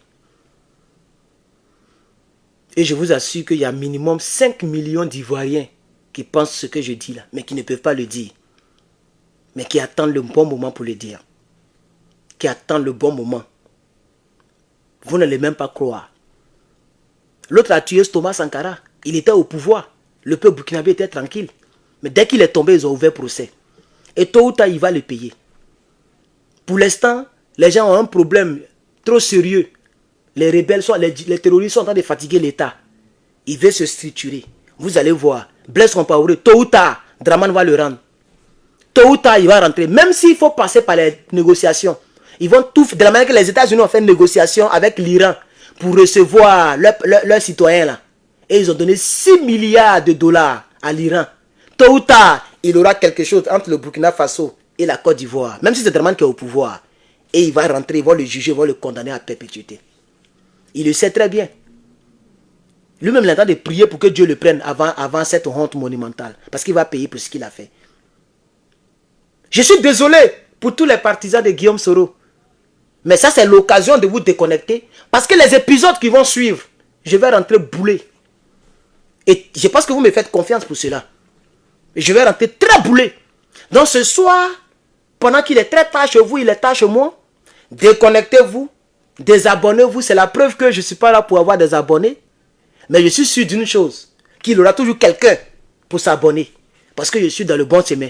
Et je vous assure qu'il y a minimum 5 millions d'Ivoiriens qui pensent ce que je dis là, mais qui ne peuvent pas le dire. Mais qui attendent le bon moment pour le dire. Qui attendent le bon moment. Vous n'allez même pas croire. L'autre a tué Thomas Sankara. Il était au pouvoir. Le peuple burkinabé était tranquille. Mais dès qu'il est tombé, ils ont ouvert procès. Et tôt ou tard, il va le payer. Pour l'instant, les gens ont un problème trop sérieux. Les rebelles, les terroristes sont en train de fatiguer l'État. Ils veulent se structurer. Vous allez voir. Blaise Compaoré, tôt ou tard, Draman va le rendre. Tôt ou tard, il va rentrer. Même s'il faut passer par les négociations. Ils vont tout faire. De la manière que les États-Unis ont fait une négociation avec l'Iran pour recevoir leurs citoyens là. Et ils ont donné 6 milliards de dollars à l'Iran. Tôt ou tard, il aura quelque chose entre le Burkina Faso et la Côte d'Ivoire. Même si c'est Dramane qui est au pouvoir. Et il va rentrer, ils vont le juger, ils vont le condamner à perpétuité. Il le sait très bien. Lui-même, il est en train de prier pour que Dieu le prenne avant cette honte monumentale. Parce qu'il va payer pour ce qu'il a fait. Je suis désolé pour tous les partisans de Guillaume Soro. Mais ça, c'est l'occasion de vous déconnecter. Parce que les épisodes qui vont suivre, je vais rentrer boulé. Et je pense que vous me faites confiance pour cela. Je vais rentrer très boulé. Donc ce soir, pendant qu'il est très tard chez vous, il est tard chez moi, déconnectez-vous, désabonnez-vous. C'est la preuve que je ne suis pas là pour avoir des abonnés. Mais je suis sûr d'une chose, qu'il aura toujours quelqu'un pour s'abonner. Parce que je suis dans le bon chemin,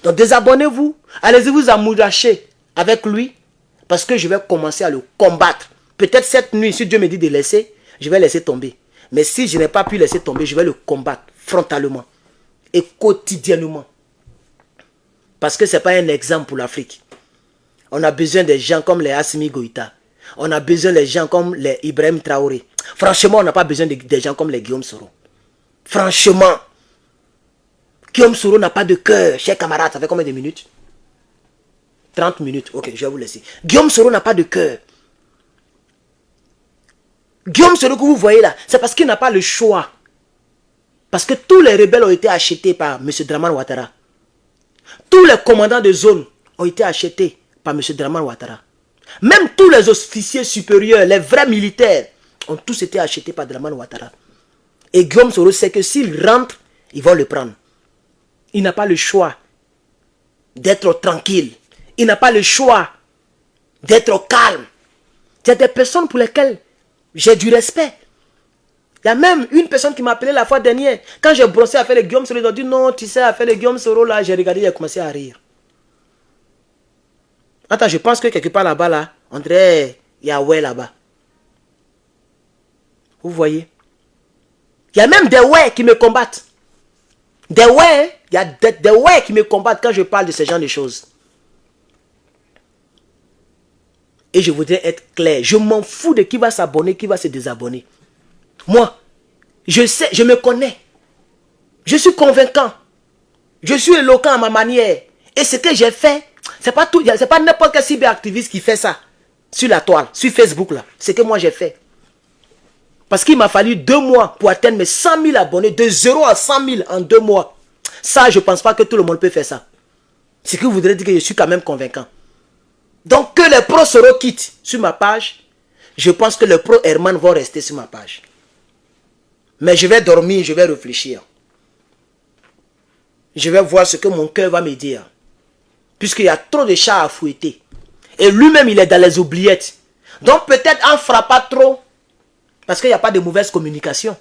Donc désabonnez-vous, allez-y vous amouracher avec lui. Parce que je vais commencer à le combattre. Peut-être cette nuit, si Dieu me dit de laisser, je vais laisser tomber. Mais si je n'ai pas pu laisser tomber, je vais le combattre frontalement et quotidiennement. Parce que ce n'est pas un exemple pour l'Afrique. On a besoin des gens comme les Assimi Goïta. On a besoin des gens comme les Ibrahim Traoré. Franchement, on n'a pas besoin des gens comme les Guillaume Soro. Franchement. Guillaume Soro n'a pas de cœur. Chers camarades, ça fait combien de minutes? 30 minutes. Ok, je vais vous laisser. Guillaume Soro n'a pas de cœur. Guillaume Soro que vous voyez là, c'est parce qu'il n'a pas le choix. Parce que tous les rebelles ont été achetés par M. Dramane Ouattara. Tous les commandants de zone ont été achetés par M. Dramane Ouattara. Même tous les officiers supérieurs, les vrais militaires, ont tous été achetés par Dramane Ouattara. Et Guillaume Soro sait que s'il rentre, ils vont le prendre. Il n'a pas le choix d'être tranquille. Il n'a pas le choix d'être calme. Il y a des personnes pour lesquelles j'ai du respect. Il y a même une personne qui m'a appelé la fois dernière. Quand j'ai brossé à faire le Guillaume Soro, ils ont dit non, tu sais, à faire le Guillaume Soro là, j'ai regardé, j'ai commencé à rire. Attends, je pense que quelque part là-bas, là, on dirait Yahweh là-bas. Vous voyez? Il y a même des ouais qui me combattent. Des ouais, il y a des ouais qui me combattent quand je parle de ce genre de choses. Et je voudrais être clair. Je m'en fous de qui va s'abonner, qui va se désabonner. Moi, je sais, je me connais. Je suis convaincant. Je suis éloquent à ma manière. Et ce que j'ai fait, c'est pas tout, c'est pas n'importe quel cyberactiviste qui fait ça. Sur la toile, sur Facebook là. C'est que moi j'ai fait. Parce qu'il m'a fallu 2 mois pour atteindre mes 100 000 abonnés. De 0 à 100 000 en 2 mois. Ça, je ne pense pas que tout le monde peut faire ça. Ce qui voudrait dire que je suis quand même convaincant. Donc, que les pros Soro quittent sur ma page, je pense que les pros Herman vont rester sur ma page. Mais je vais dormir, je vais réfléchir. Je vais voir ce que mon cœur va me dire. Puisqu'il y a trop de chats à fouetter. Et lui-même, il est dans les oubliettes. Donc, peut-être en frappant trop, parce qu'il n'y a pas de mauvaise communication,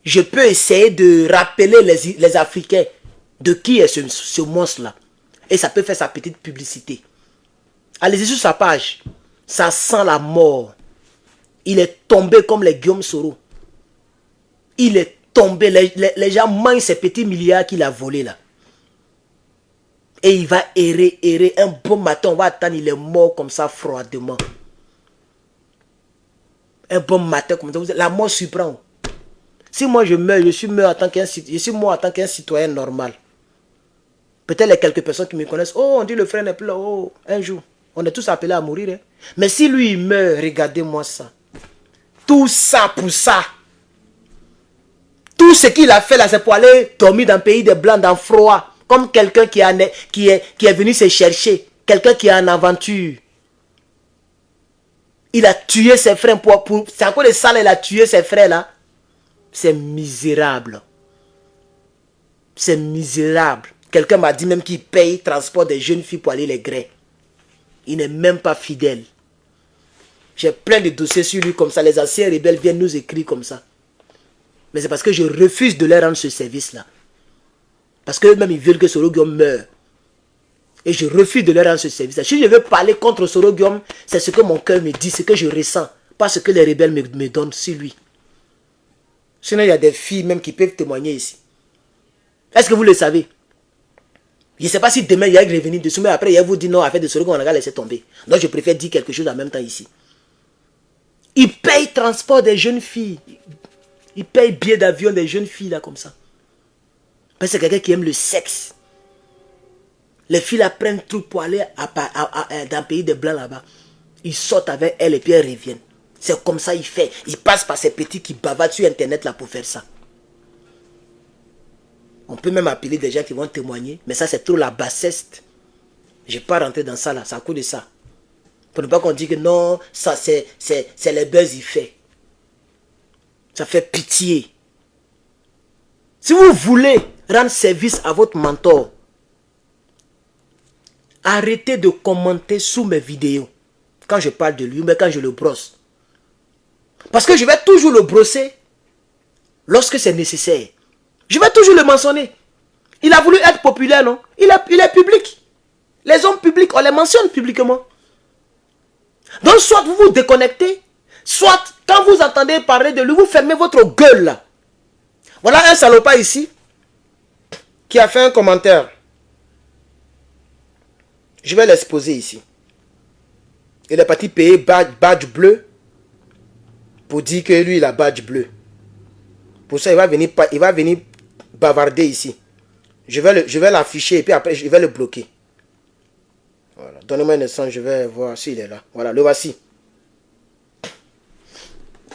je peux essayer de rappeler les Africains de qui est ce monstre-là. Et ça peut faire sa petite publicité. Allez-y sur sa page. Ça sent la mort. Il est tombé comme les Guillaume Soro. Il est tombé. Les gens mangent ces petits milliards qu'il a volés là. Et il va errer. Un bon matin, on va attendre, il est mort comme ça froidement. Un bon matin comme ça. La mort surprend. Si moi je meurs, je suis mort en tant qu'un citoyen normal. Peut-être les quelques personnes qui me connaissent. Oh, on dit le frère n'est plus là. Oh, un jour. On est tous appelés à mourir. Hein. Mais si lui il meurt, regardez-moi ça. Tout ça pour ça. Tout ce qu'il a fait là, c'est pour aller dormir dans le pays des Blancs, dans le froid. Comme quelqu'un qui est venu se chercher. Quelqu'un qui est en aventure. Il a tué ses frères pour c'est encore de ça, il a tué ses frères là. C'est misérable. C'est misérable. Quelqu'un m'a dit même qu'il paye transport des jeunes filles pour aller les grès. Il n'est même pas fidèle. J'ai plein de dossiers sur lui comme ça. Les anciens rebelles viennent nous écrire comme ça. Mais c'est parce que je refuse de leur rendre ce service-là. Parce qu'eux-mêmes, ils veulent que Soro Guillaume meure. Et je refuse de leur rendre ce service-là. Si je veux parler contre Soro Guillaume, c'est ce que mon cœur me dit, ce que je ressens. Pas ce que les rebelles me donnent sur lui. Sinon, il y a des filles même qui peuvent témoigner ici. Est-ce que vous le savez? Je ne sais pas si demain, il y a revenir dessus, mais après, il vous dit non, affaire de Soro Guillaume, on a laissé tomber. Donc, je préfère dire quelque chose en même temps ici. Il paye transport des jeunes filles. Il paye billet d'avion des jeunes filles là comme ça. Parce que c'est quelqu'un qui aime le sexe. Les filles là prennent tout pour aller dans le pays des blancs là-bas. Ils sortent avec elle et puis elles reviennent. C'est comme ça il fait. Il passe par ces petits qui bavardent sur internet là pour faire ça. On peut même appeler des gens qui vont témoigner. Mais ça c'est trop la bassesse. Je ne vais pas rentrer dans ça là. Ça coûte de ça. Pour ne pas qu'on dise que non, ça c'est les buzz il fait. Ça fait pitié. Si vous voulez rendre service à votre mentor, arrêtez de commenter sous mes vidéos. Quand je parle de lui, mais quand je le brosse. Parce que je vais toujours le brosser lorsque c'est nécessaire. Je vais toujours le mentionner. Il a voulu être populaire, non? Il est public. Les hommes publics, on les mentionne publiquement. Donc soit vous vous déconnectez, soit quand vous entendez parler de lui, vous fermez votre gueule là. Voilà un salopard ici qui a fait un commentaire. Je vais l'exposer ici. Il est parti payer badge bleu pour dire que lui il a badge bleu. Pour ça il va venir bavarder ici. Je vais l'afficher et puis après je vais le bloquer. Voilà. Donnez-moi un instant, je vais voir s'il est là. Voilà, le voici.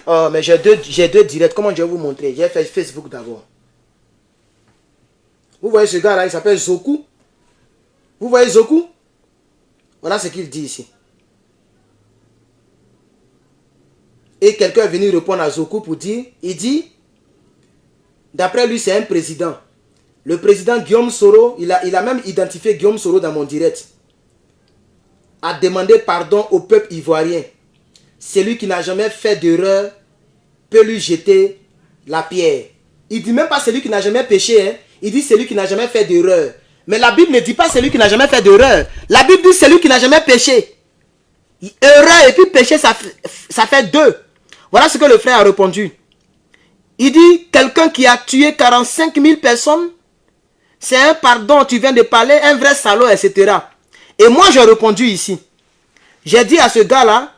Oh, mais j'ai deux directs. Comment je vais vous montrer? J'ai fait Facebook d'abord. Vous voyez ce gars-là, il s'appelle Zoku. Vous voyez Zoku? Voilà ce qu'il dit ici. Et quelqu'un est venu répondre à Zoku pour dire, il dit, d'après lui, c'est un président. Le président Guillaume Soro, il a même identifié Guillaume Soro dans mon direct. A demandé pardon au peuple ivoirien. Celui qui n'a jamais fait d'erreur peut lui jeter la pierre. Il dit même pas celui qui n'a jamais péché, hein. Il dit celui qui n'a jamais fait d'erreur. Mais la Bible ne dit pas celui qui n'a jamais fait d'erreur. La Bible dit celui qui n'a jamais péché. Erreur et puis péché, ça fait deux. Voilà ce que le frère a répondu. Il dit, quelqu'un qui a tué 45 000 personnes, c'est un pardon, tu viens de parler, un vrai salaud, etc. Et moi, j'ai répondu ici. J'ai dit à ce gars-là,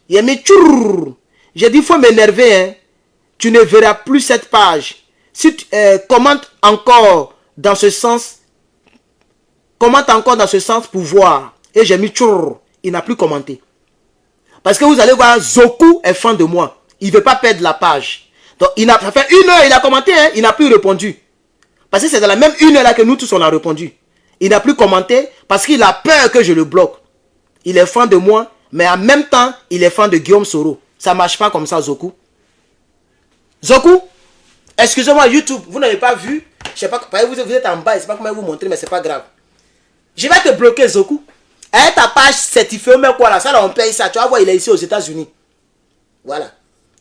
il a mis tchourr. J'ai dit, il faut m'énerver, hein. Tu ne verras plus cette page. Si tu commentes encore dans ce sens, pour voir. Et j'ai mis tchourr. Il n'a plus commenté. Parce que vous allez voir, Zoku est fan de moi. Il ne veut pas perdre la page. Donc, ça fait 1 heure, il a commenté, hein. Il n'a plus répondu. Parce que c'est dans la même 1 heure là que nous tous on a répondu. Il n'a plus commenté parce qu'il a peur que je le bloque. Il est fan de moi, mais en même temps, il est fan de Guillaume Soro. Ça ne marche pas comme ça, Zoku. Zoku, excusez-moi, YouTube, vous n'avez pas vu. Je sais pas, vous êtes en bas, je ne sais pas comment vous montrer, mais ce n'est pas grave. Je vais te bloquer, Zoku. Et ta page certifiée, mais quoi là, ça là, on paye ça. Tu vas voir, il est ici aux États-Unis. Voilà.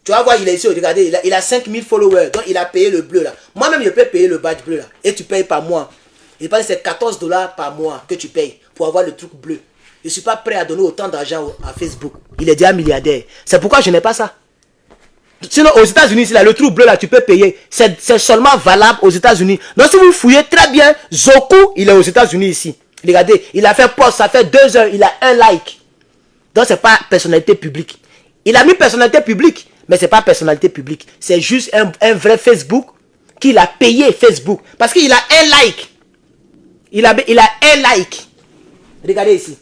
Tu vas voir, il est ici, regardez, il a 5000 followers. Donc, il a payé le bleu là. Moi-même, je peux payer le badge bleu là. Et tu payes par mois. Il pense que c'est 14 $ par mois que tu payes pour avoir le truc bleu. Je ne suis pas prêt à donner autant d'argent à Facebook. Il est déjà milliardaire. C'est pourquoi je n'ai pas ça. Sinon, aux États-Unis, le truc bleu là, tu peux payer. C'est seulement valable aux États-Unis. Donc, si vous fouillez très bien, Zoku, il est aux États-Unis ici. Regardez, il a fait post, ça fait 2 heures, il a 1 like. Donc, ce n'est pas personnalité publique. Il a mis personnalité publique, mais ce n'est pas personnalité publique. C'est juste un vrai Facebook qu'il a payé Facebook. Parce qu'il a 1 like. Il a 1 like. Regardez ici.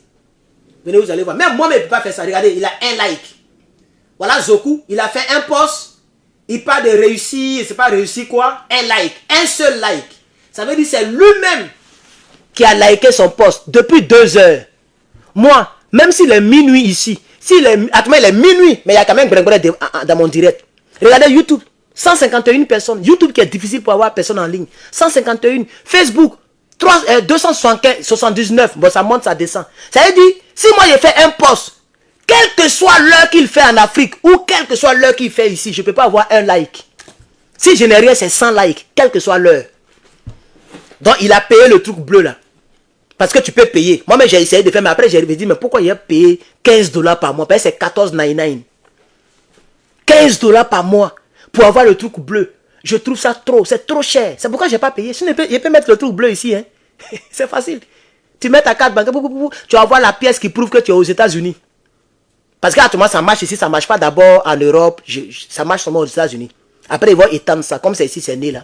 Venez, vous allez voir. Même moi, je ne peux pas faire ça. Regardez, il a 1 like. Voilà Zoku. Il a fait un post. Il parle de réussir. C'est pas réussir quoi? 1 like. Un seul like. Ça veut dire que c'est lui-même qui a liké son post depuis 2 heures. Moi, même s'il est minuit ici. Attends, il est minuit. Mais il y a quand même dans mon direct. Regardez YouTube. 151 personnes. YouTube qui est difficile pour avoir personne en ligne. 151. Facebook. 279, bon ça monte, ça descend. Ça veut dire, si moi j'ai fait un post, quelle que soit l'heure qu'il fait en Afrique, ou quelle que soit l'heure qu'il fait ici, je ne peux pas avoir 1 like. Si je n'ai rien, c'est 100 likes, quelle que soit l'heure. Donc il a payé le truc bleu là. Parce que tu peux payer. Moi-même j'ai essayé de faire, mais après j'ai dit, mais pourquoi il a payé 15 $ par mois? Parce que c'est 14,99. 15 $ par mois pour avoir le truc bleu. Je trouve ça trop, c'est trop cher. C'est pourquoi je n'ai pas payé. Je peux mettre le truc bleu ici. Hein. C'est facile. Tu mets ta carte bancaire, tu vas voir la pièce qui prouve que tu es aux États-Unis. Parce qu'à tout moment, ça marche ici, ça ne marche pas d'abord en Europe. Ça marche seulement aux États-Unis. Après, ils vont étendre ça, comme c'est ici, c'est né là.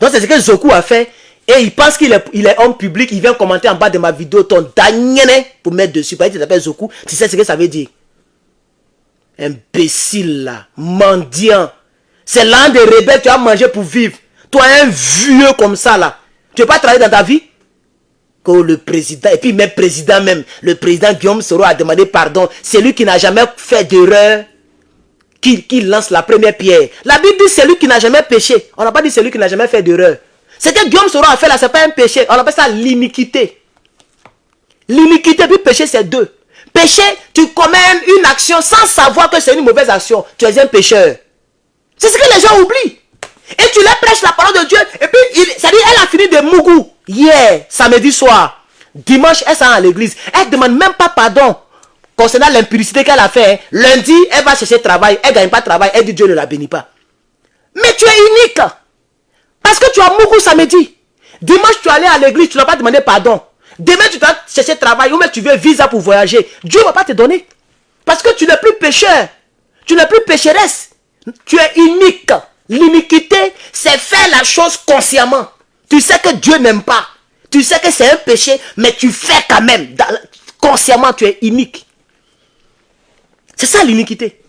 Donc, c'est ce que Zoku a fait. Et il pense qu'il est homme public. Il vient commenter en bas de ma vidéo ton dagnene pour mettre dessus. Parce qu'il s'appelle Zoku. Tu sais ce que ça veut dire? Imbécile là. Mendiant. C'est l'un des rebelles que tu as mangé pour vivre. Toi, un vieux comme ça là. Tu ne veux pas travailler dans ta vie? Que le président, et puis même président même, le président Guillaume Soro a demandé pardon. C'est lui qui n'a jamais fait d'erreur. Qui lance la première pierre. La Bible dit c'est lui qui n'a jamais péché. On n'a pas dit c'est lui qui n'a jamais fait d'erreur. Ce que Guillaume Soro a fait là, c'est pas un péché. On appelle ça l'iniquité. L'iniquité puis péché, c'est deux. Péché, tu commets une action sans savoir que c'est une mauvaise action. Tu es un pécheur. C'est ce que les gens oublient. Et tu leur prêches la parole de Dieu. Et puis, ça dit, elle a fini de mougou. Hier, samedi soir. Dimanche, elle s'en va à l'église. Elle ne demande même pas pardon concernant l'impudicité qu'elle a fait. Lundi, elle va chercher travail. Elle ne gagne pas de travail. Elle dit Dieu ne la bénit pas. Mais tu es unique. Parce que tu as mougou samedi. Dimanche, tu es allé à l'église. Tu n'as pas demandé pardon. Demain, tu dois chercher travail. Ou même tu veux visa pour voyager. Dieu ne va pas te donner. Parce que tu n'es plus pécheur. Tu n'es plus pécheresse. Tu es unique. L'iniquité, c'est faire la chose consciemment. Tu sais que Dieu n'aime pas. Tu sais que c'est un péché, mais tu fais quand même. Consciemment, tu es unique. C'est ça l'iniquité.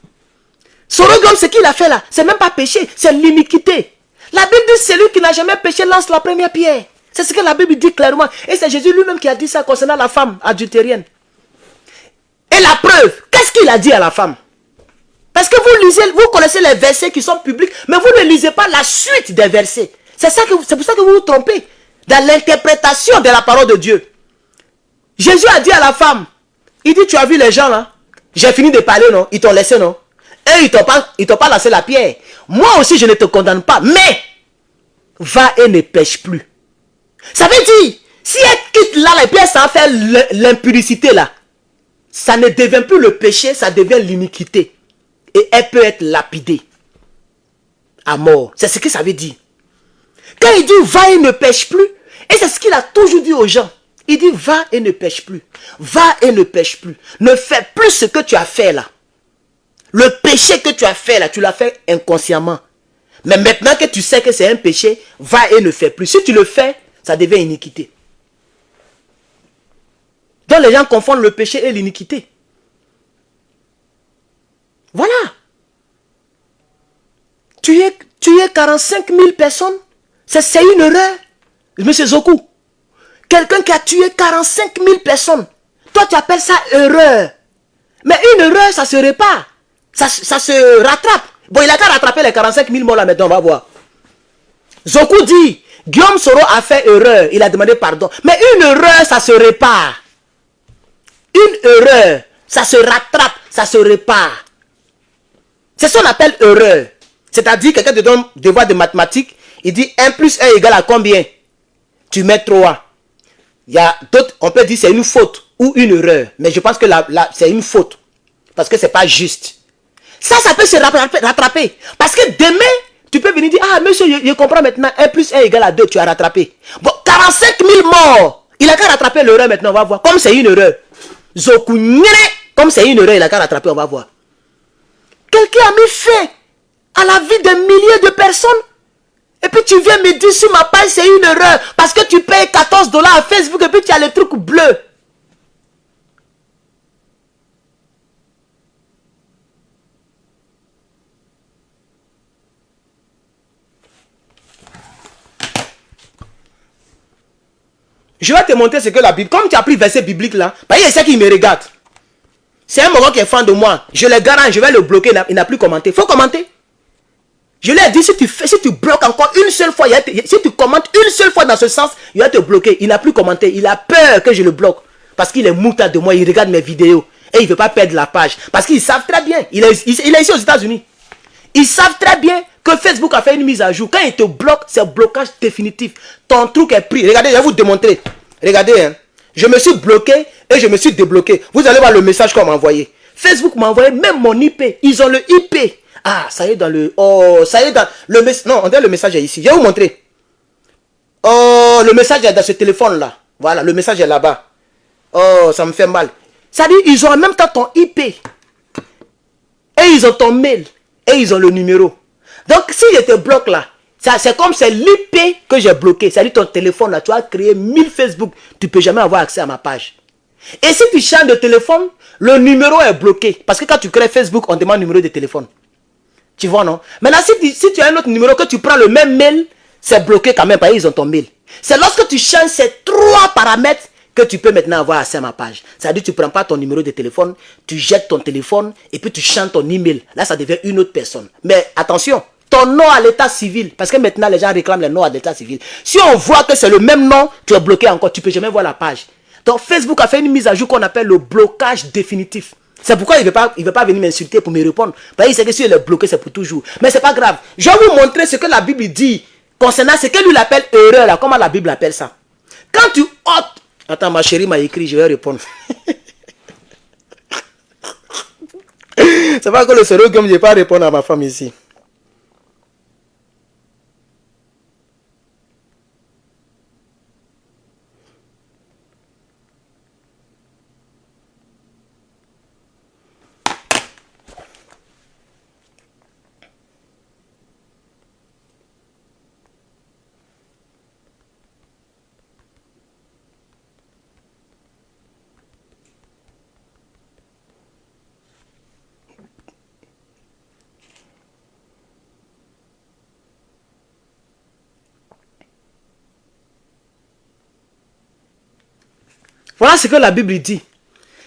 Sorogum, ce qu'il a fait là, c'est même pas péché, c'est l'iniquité. La Bible dit, celui qui n'a jamais péché lance la première pierre. C'est ce que la Bible dit clairement. Et c'est Jésus lui-même qui a dit ça concernant la femme adultérienne. Et la preuve, qu'est-ce qu'il a dit à la femme? Parce que vous connaissez les versets qui sont publics, mais vous ne lisez pas la suite des versets. C'est pour ça que vous vous trompez dans l'interprétation de la parole de Dieu. Jésus a dit à la femme, il dit, tu as vu les gens là? J'ai fini de parler, non? Ils t'ont laissé, non? Et ils t'ont pas lancé la pierre. Moi aussi, je ne te condamne pas, mais va et ne pêche plus. Ça veut dire, si elle quitte là les pierres sans faire l'impudicité là, ça ne devient plus le péché, ça devient l'iniquité. Et elle peut être lapidée à mort. C'est ce que ça veut dire. Quand il dit va et ne pêche plus, et c'est ce qu'il a toujours dit aux gens. Il dit va et ne pêche plus. Va et ne pêche plus. Ne fais plus ce que tu as fait là. Le péché que tu as fait là, tu l'as fait inconsciemment. Mais maintenant que tu sais que c'est un péché, va et ne fais plus. Si tu le fais, ça devient iniquité. Donc les gens confondent le péché et l'iniquité. Voilà. Tu es 45 000 personnes. C'est une erreur. Monsieur Zoku. Quelqu'un qui a tué 45 000 personnes. Toi, tu appelles ça erreur. Mais une erreur, ça se répare. Ça se rattrape. Bon, il a qu'à rattraper les 45 000 morts là maintenant, on va voir. Zoku dit, Guillaume Soro a fait erreur. Il a demandé pardon. Mais une erreur, ça se répare. Une erreur, ça se rattrape, ça se répare. C'est ce qu'on appelle erreur. C'est-à-dire, quelqu'un te donne devoir de mathématiques, il dit 1 plus 1 égale à combien? Tu mets 3. Il y a d'autres, on peut dire c'est une faute ou une erreur. Mais je pense que c'est une faute. Parce que c'est pas juste. Ça peut se rattraper. Parce que demain, tu peux venir dire, ah monsieur, je comprends maintenant, 1 plus 1 égale à 2, tu as rattrapé. Bon, 45 000 morts. Il a qu'à rattraper l'erreur maintenant, on va voir. Comme c'est une erreur. Zoku, comme c'est une erreur, il a qu'à rattraper, on va voir. Quelqu'un a mis fin à la vie de milliers de personnes. Et puis tu viens me dire sur ma page, c'est une erreur. Parce que tu payes 14 $ à Facebook et puis tu as le truc bleu. Je vais te montrer ce que la Bible... Comme tu as pris verset biblique là, parce qu'il y a ceux qui me regardent. C'est un Marocain qui est fan de moi. Je le garantis, je vais le bloquer. Il n'a plus commenté. Il faut commenter. Je lui ai dit, si tu bloques encore une seule fois, si tu commentes une seule fois dans ce sens, il va te bloquer. Il n'a plus commenté. Il a peur que je le bloque. Parce qu'il est moutard de moi. Il regarde mes vidéos. Et il ne veut pas perdre la page. Parce qu'ils savent très bien. Il est ici aux États-Unis. Ils savent très bien que Facebook a fait une mise à jour. Quand il te bloque, c'est blocage définitif. Ton truc est pris. Regardez, je vais vous démontrer. Regardez, hein. Je me suis bloqué et je me suis débloqué. Vous allez voir le message qu'on m'a envoyé. Facebook m'a envoyé même mon IP. Ils ont le IP. Ah, ça y est dans le... Oh, ça y est dans le message... Non, on dirait le message est ici. Je vais vous montrer. Oh, le message est dans ce téléphone-là. Voilà, le message est là-bas. Oh, ça me fait mal. Ça dit, ils ont en même temps ton IP. Et ils ont ton mail. Et ils ont le numéro. Donc, si je te bloque là, c'est comme c'est l'IP que j'ai bloqué. C'est-à-dire ton téléphone là, tu as créé 1000 Facebook. Tu ne peux jamais avoir accès à ma page. Et si tu changes de téléphone, le numéro est bloqué. Parce que quand tu crées Facebook, on demande le numéro de téléphone. Tu vois, non? Maintenant, si tu as un autre numéro, que tu prends le même mail, c'est bloqué quand même, parce qu'ils ont ton mail. C'est lorsque tu changes ces 3 paramètres que tu peux maintenant avoir accès à ma page. C'est-à-dire que tu ne prends pas ton numéro de téléphone, tu jettes ton téléphone et puis tu changes ton email. Là, ça devient une autre personne. Mais attention, ton nom à l'état civil, parce que maintenant les gens réclament les noms à l'état civil. Si on voit que c'est le même nom, tu es bloqué encore, tu ne peux jamais voir la page. Donc Facebook a fait une mise à jour qu'on appelle le blocage définitif. C'est pourquoi il ne veut pas venir m'insulter pour me répondre. Parce qu'il sait que si il est bloqué, c'est pour toujours. Mais ce n'est pas grave. Je vais vous montrer ce que la Bible dit concernant ce que lui appelle erreur. Là. Comment la Bible appelle ça? Quand tu ôtes... Attends, ma chérie m'a écrit, je vais répondre. C'est pas que le sérieux comme je ne vais pas répondre à ma femme ici. Voilà ce que la Bible dit.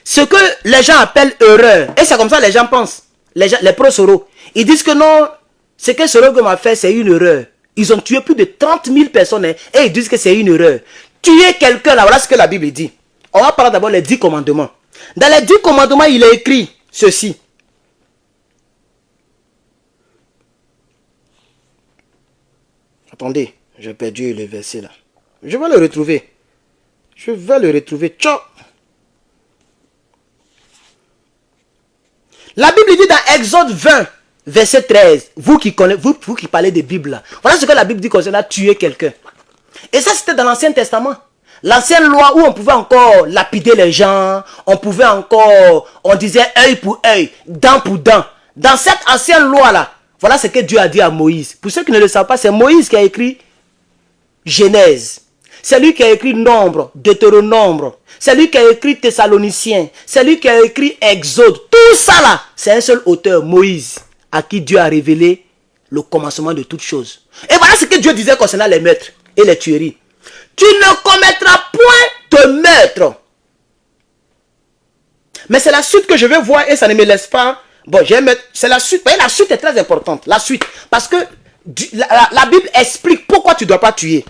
Ce que les gens appellent erreur. Et c'est comme ça que les gens pensent. Les pro-Soro. Ils disent que non, ce que Soro a fait, c'est une erreur. Ils ont tué plus de 30 000 personnes. Et ils disent que c'est une erreur. Tuer quelqu'un, là, voilà ce que la Bible dit. On va parler d'abord des 10 commandements. Dans les 10 commandements, il est écrit ceci. Attendez, j'ai perdu le verset là. Je vais le retrouver. Je vais le retrouver. Ciao. La Bible dit dans Exode 20, verset 13. Vous qui parlez de Bible là. Voilà ce que la Bible dit concernant tuer quelqu'un. Et ça c'était dans l'Ancien Testament. L'ancienne loi où on pouvait encore lapider les gens. On pouvait encore, on disait œil pour œil, dent pour dent. Dans cette ancienne loi là, voilà ce que Dieu a dit à Moïse. Pour ceux qui ne le savent pas, c'est Moïse qui a écrit Genèse. C'est lui qui a écrit Nombre, Deutéronome. C'est lui qui a écrit Thessaloniciens. C'est lui qui a écrit Exode. Tout ça là, c'est un seul auteur, Moïse, à qui Dieu a révélé le commencement de toutes choses. Et voilà ce que Dieu disait concernant les meurtres et les tueries. Tu ne commettras point de meurtre. Mais c'est la suite que je vais voir et ça ne me laisse pas. Bon, c'est la suite. La suite est très importante. La suite. Parce que la Bible explique pourquoi tu ne dois pas tuer.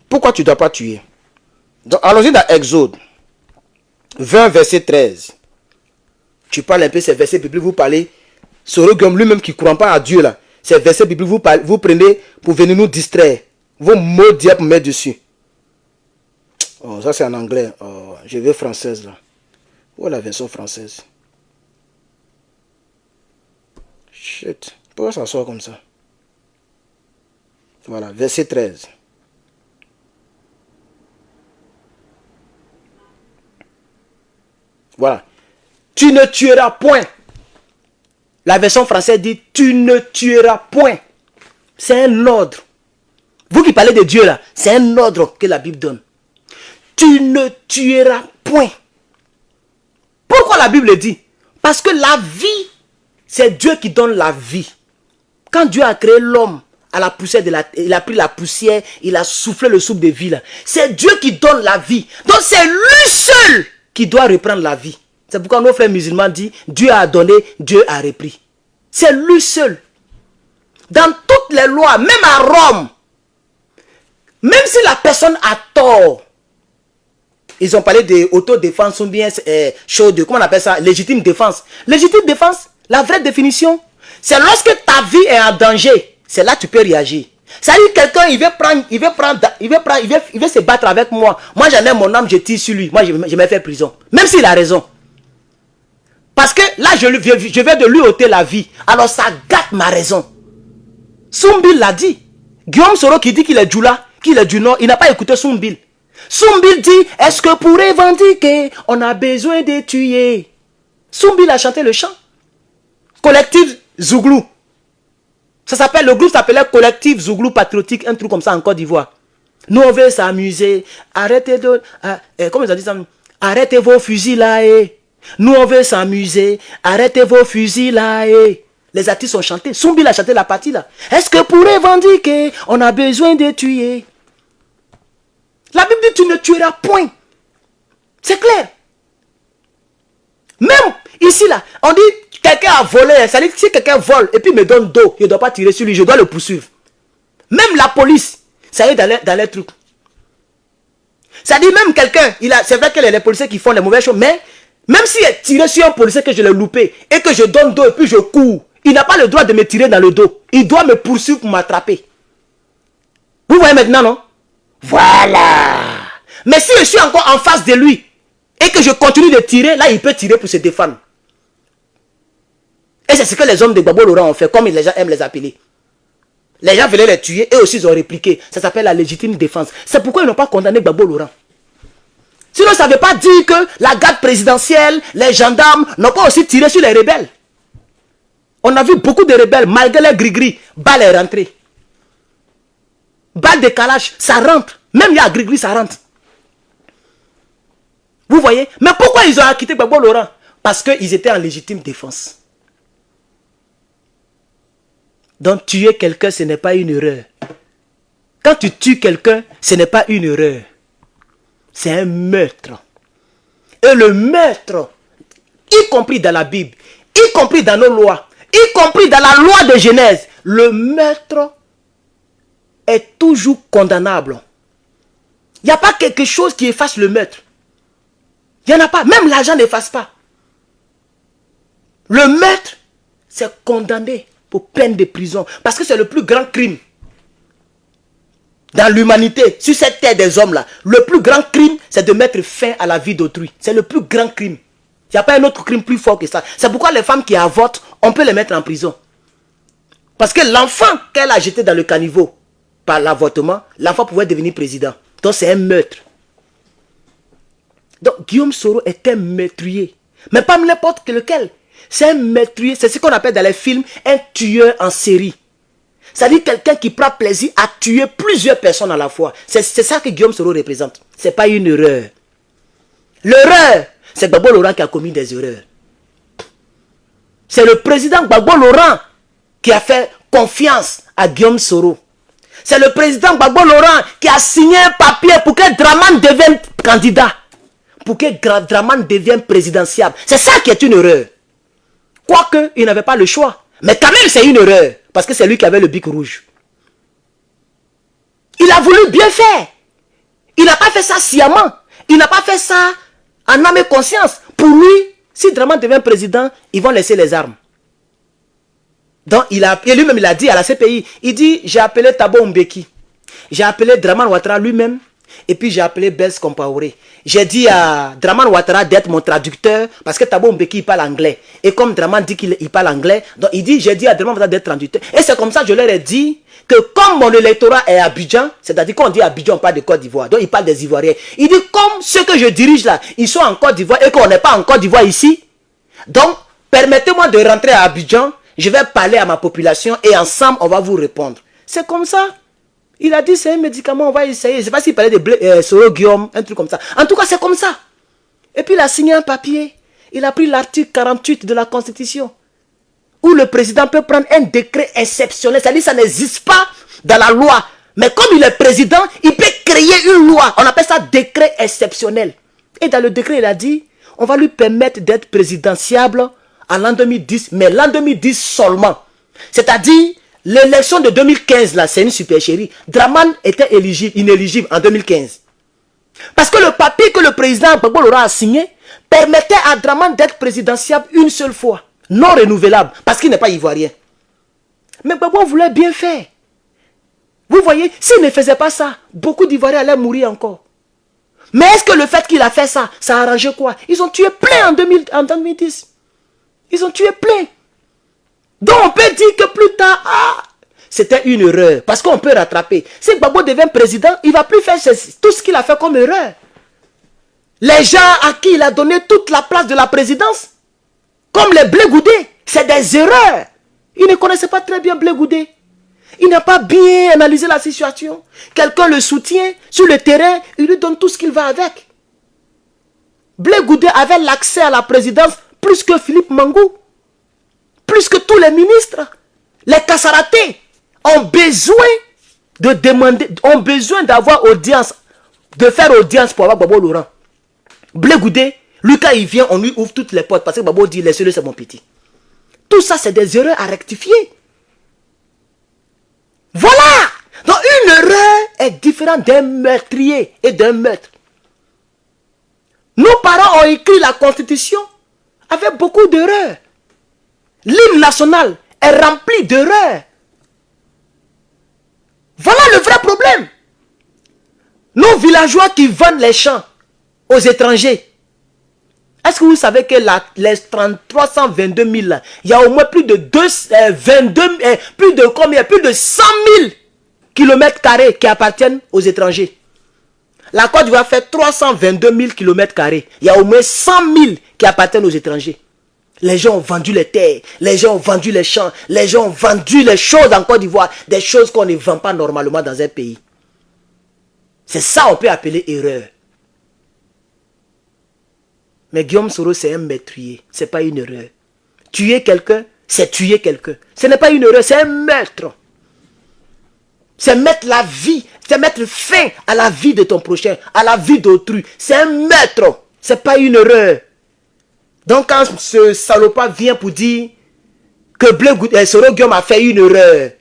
Pourquoi tu ne dois pas tuer? Donc, allons-y dans Exode 20, verset 13. Tu parles un peu ces versets bibliques, vous parlez. Sorogum lui-même qui ne croit pas à Dieu, là. Ces versets bibliques, vous prenez pour venir nous distraire. Vos mots diables pour mettre dessus. Oh, ça c'est en anglais. Oh, je veux française, là. Où est la version française? Shit. Pourquoi ça sort comme ça? Voilà, verset 13. Voilà. Tu ne tueras point. La version française dit tu ne tueras point. C'est un ordre. Vous qui parlez de Dieu là, c'est un ordre que la Bible donne. Tu ne tueras point. Pourquoi la Bible dit? Parce que la vie, c'est Dieu qui donne la vie. Quand Dieu a créé l'homme à la poussière de la terre, il a pris la poussière, il a soufflé le souffle de vie là. C'est Dieu qui donne la vie. Donc c'est lui seul qui doit reprendre la vie. C'est pourquoi nos frères musulmans disent Dieu a donné, Dieu a repris. C'est lui seul. Dans toutes les lois, même à Rome, même si la personne a tort, ils ont parlé d'autodéfense ou bien comment on appelle ça? Légitime défense. Légitime défense, la vraie définition, c'est lorsque ta vie est en danger, c'est là que tu peux réagir. C'est-à-dire quelqu'un, il veut se battre avec moi. Moi, j'en ai mon âme, je tire sur lui. Moi, je me fais prison. Même s'il a raison. Parce que là, je vais de lui ôter la vie. Alors, ça gâte ma raison. Soumbil l'a dit. Guillaume Soro qui dit qu'il est Djoula, qu'il est du Nord, il n'a pas écouté Soumbil. Soumbil dit, est-ce que pour revendiquer, on a besoin de tuer? Soumbil a chanté le chant. Collectif Zouglou. Ça s'appelle, le groupe s'appelait Collectif Zouglou Patriotique, un truc comme ça en Côte d'Ivoire. Nous, on veut s'amuser. Arrêtez de... comment ils ont dit ça? Arrêtez vos fusils là. Nous, on veut s'amuser. Arrêtez vos fusils là. Les artistes ont chanté. Soumbil a chanté la partie là. Est-ce que pour revendiquer, on a besoin de tuer? La Bible dit, tu ne tueras point. C'est clair. Même ici là, on dit, quelqu'un a volé. Ça dit que si quelqu'un vole et puis me donne d'eau, je ne dois pas tirer sur lui, je dois le poursuivre. Même la police, ça y est dans les trucs. Ça dit même quelqu'un, c'est vrai qu'il y a les policiers qui font les mauvaises choses, mais même s'il est tiré sur un policier que je l'ai loupé et que je donne d'eau et puis je cours, il n'a pas le droit de me tirer dans le dos. Il doit me poursuivre pour m'attraper. Vous voyez maintenant, non? Voilà. Mais si je suis encore en face de lui et que je continue de tirer, là il peut tirer pour se défendre. Et c'est ce que les hommes de Gbagbo Laurent ont fait, comme les gens aiment les appeler. Les gens venaient les tuer et aussi ils ont répliqué. Ça s'appelle la légitime défense. C'est pourquoi ils n'ont pas condamné Gbagbo Laurent. Sinon ça ne veut pas dire que la garde présidentielle, les gendarmes n'ont pas aussi tiré sur les rebelles. On a vu beaucoup de rebelles, malgré les gris-gris, balle est rentrée. Balle de calage, ça rentre. Même il y a gris-gris, ça rentre. Vous voyez? Mais pourquoi ils ont acquitté Gbagbo Laurent? Parce qu'ils étaient en légitime défense. Donc tuer quelqu'un, ce n'est pas une erreur. Quand tu tues quelqu'un, ce n'est pas une erreur. C'est un meurtre. Et le meurtre, y compris dans la Bible, y compris dans nos lois, y compris dans la loi de Genèse, le meurtre est toujours condamnable. Il n'y a pas quelque chose qui efface le meurtre. Il n'y en a pas. Même l'argent n'efface pas. Le meurtre, c'est condamné pour peine de prison. Parce que c'est le plus grand crime. Dans l'humanité, sur cette terre des hommes là, le plus grand crime, c'est de mettre fin à la vie d'autrui. C'est le plus grand crime. Il n'y a pas un autre crime plus fort que ça. C'est pourquoi les femmes qui avortent, on peut les mettre en prison. Parce que l'enfant qu'elle a jeté dans le caniveau par l'avortement, l'enfant pouvait devenir président. Donc c'est un meurtre. Donc Guillaume Soro est un meurtrier. Mais pas n'importe lequel. C'est un meurtrier. C'est ce qu'on appelle dans les films un tueur en série. C'est-à-dire quelqu'un qui prend plaisir à tuer plusieurs personnes à la fois. C'est ça que Guillaume Soro représente. Ce n'est pas une erreur. L'erreur, c'est Gbagbo Laurent qui a commis des erreurs. C'est le président Gbagbo Laurent qui a fait confiance à Guillaume Soro. C'est le président Gbagbo Laurent qui a signé un papier pour que Dramane devienne candidat. Pour que Dramane devienne présidentiable. C'est ça qui est une erreur. Quoique, il n'avait pas le choix. Mais quand même, c'est une erreur. Parce que c'est lui qui avait le bic rouge. Il a voulu bien faire. Il n'a pas fait ça sciemment. Il n'a pas fait ça en âme et conscience. Pour lui, si Dramane devient président, ils vont laisser les armes. Donc, lui-même, il a dit à la CPI, il dit, j'ai appelé Thabo Mbeki. J'ai appelé Dramane Ouattara lui-même. Et puis j'ai appelé Blaise Compaoré. J'ai dit à Dramane Ouattara d'être mon traducteur parce que Thabo Mbeki il parle anglais. Et comme Dramane dit qu'il parle anglais, donc j'ai dit à Dramane Ouattara d'être traducteur. Et c'est comme ça que je leur ai dit que comme mon électorat est à Abidjan, c'est-à-dire qu'on dit Abidjan, on parle de Côte d'Ivoire. Donc il parle des Ivoiriens. Il dit comme ceux que je dirige là, ils sont en Côte d'Ivoire et qu'on n'est pas en Côte d'Ivoire ici. Donc permettez-moi de rentrer à Abidjan. Je vais parler à ma population et ensemble on va vous répondre. C'est comme ça. Il a dit c'est un médicament, on va essayer. Je ne sais pas s'il parlait de Soro Guillaume, un truc comme ça. En tout cas, c'est comme ça. Et puis il a signé un papier. Il a pris l'article 48 de la Constitution. Où le président peut prendre un décret exceptionnel. C'est-à-dire que ça n'existe pas dans la loi. Mais comme il est président, il peut créer une loi. On appelle ça décret exceptionnel. Et dans le décret, il a dit, on va lui permettre d'être présidentiable en l'an 2010. Mais l'an 2010 seulement. C'est-à-dire... l'élection de 2015, là, c'est une supercherie. Dramane était inéligible en 2015. Parce que le papier que le président Gbagbo Laurent a signé permettait à Dramane d'être présidentiable une seule fois. Non renouvelable, parce qu'il n'est pas ivoirien. Mais Gbagbo voulait bien faire. Vous voyez, s'il ne faisait pas ça, beaucoup d'Ivoiriens allaient mourir encore. Mais est-ce que le fait qu'il a fait ça, ça a arrangé quoi? Ils ont tué plein en 2010. Ils ont tué plein. Donc on peut dire que plus tard, c'était une erreur. Parce qu'on peut rattraper. Si Gbagbo devient président, il ne va plus faire tout ce qu'il a fait comme erreur. Les gens à qui il a donné toute la place de la présidence, comme les Blé Goudé, c'est des erreurs. Ils ne connaissaient pas très bien Blé Goudé. Il n'a pas bien analysé la situation. Quelqu'un le soutient sur le terrain, il lui donne tout ce qu'il va avec. Blé Goudé avait l'accès à la présidence plus que Philippe Mangou, plus que tous les ministres. Les Kassaratés ont besoin de demander, ont besoin d'avoir audience, de faire audience pour avoir Babo Laurent. Blé Goudé, lui quand il vient, on lui ouvre toutes les portes parce que Babo dit laissez-le, c'est mon petit. Tout ça, c'est des erreurs à rectifier. Voilà. Donc une erreur est différente d'un meurtrier et d'un meurtre. Nos parents ont écrit la Constitution avec beaucoup d'erreurs. L'hymne national est rempli d'erreurs. Voilà le vrai problème. Nos villageois qui vendent les champs aux étrangers. Est-ce que vous savez que les 322 000, il y a au moins plus de 22, plus de combien? Plus de 100 000 km² qui appartiennent aux étrangers. La Côte d'Ivoire fait 322 000 km². Il y a au moins 100 000 qui appartiennent aux étrangers. Les gens ont vendu les terres, les gens ont vendu les champs, les gens ont vendu les choses en Côte d'Ivoire, des choses qu'on ne vend pas normalement dans un pays. C'est ça qu'on peut appeler erreur. Mais Guillaume Soro, c'est un meurtrier, ce n'est pas une erreur. Tuer quelqu'un, c'est tuer quelqu'un. Ce n'est pas une erreur, c'est un meurtre. C'est mettre la vie, c'est mettre fin à la vie de ton prochain, à la vie d'autrui. C'est un meurtre, ce n'est pas une erreur. Donc quand ce salopard vient pour dire que Soro Guillaume a fait une erreur,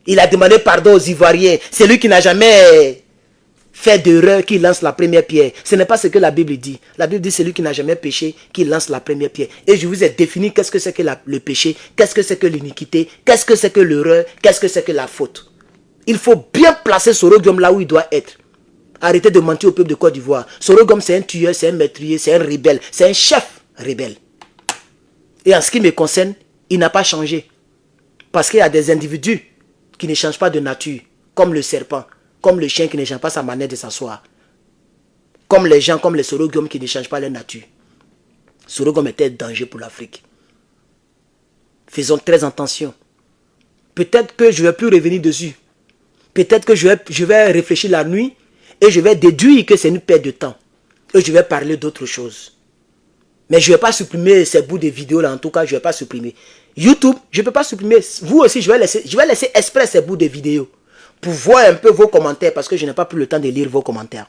il a demandé pardon aux Ivoiriens, c'est lui qui n'a jamais fait d'erreur qui lance la première pierre. Ce n'est pas ce que la Bible dit. La Bible dit celui qui n'a jamais péché qui lance la première pierre. Et je vous ai défini qu'est-ce que c'est que le péché, qu'est-ce que c'est que l'iniquité, qu'est-ce que c'est que l'erreur, qu'est-ce que c'est que la faute. Il faut bien placer Soro Guillaume là où il doit être. Arrêtez de mentir au peuple de Côte d'Ivoire. Soro Guillaume c'est un tueur, c'est un meurtrier, c'est un rebelle, c'est un chef rebelle. Et en ce qui me concerne, il n'a pas changé. Parce qu'il y a des individus qui ne changent pas de nature, comme le serpent, comme le chien qui ne change pas sa manière de s'asseoir. Comme les gens, comme les Soro Guillaume qui ne changent pas leur nature. Soro Guillaume était un danger pour l'Afrique. Faisons très attention. Peut-être que je ne vais plus revenir dessus. Peut-être que je vais réfléchir la nuit et je vais déduire que c'est une perte de temps. Et je vais parler d'autre chose. Mais je ne vais pas supprimer ces bouts de vidéos là. En tout cas, je ne vais pas supprimer. YouTube, je ne peux pas supprimer. Vous aussi, je vais laisser exprès ces bouts de vidéos. Pour voir un peu vos commentaires. Parce que je n'ai pas plus le temps de lire vos commentaires.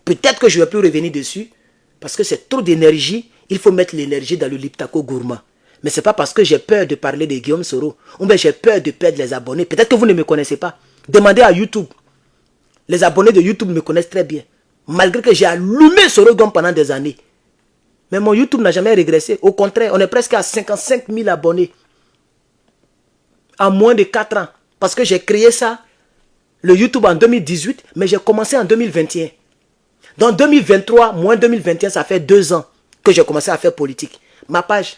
Peut-être que je ne vais plus revenir dessus. Parce que c'est trop d'énergie. Il faut mettre l'énergie dans le Liptako gourmand. Mais ce n'est pas parce que j'ai peur de parler de Guillaume Soro. Ou bien j'ai peur de perdre les abonnés. Peut-être que vous ne me connaissez pas. Demandez à YouTube. Les abonnés de YouTube me connaissent très bien. Malgré que j'ai allumé Soro Guillaume pendant des années. Mais mon YouTube n'a jamais régressé. Au contraire, on est presque à 55 000 abonnés. En moins de 4 ans. Parce que j'ai créé ça, le YouTube en 2018, mais j'ai commencé en 2021. Dans 2023, moins 2021, ça fait 2 ans que j'ai commencé à faire politique. Ma page,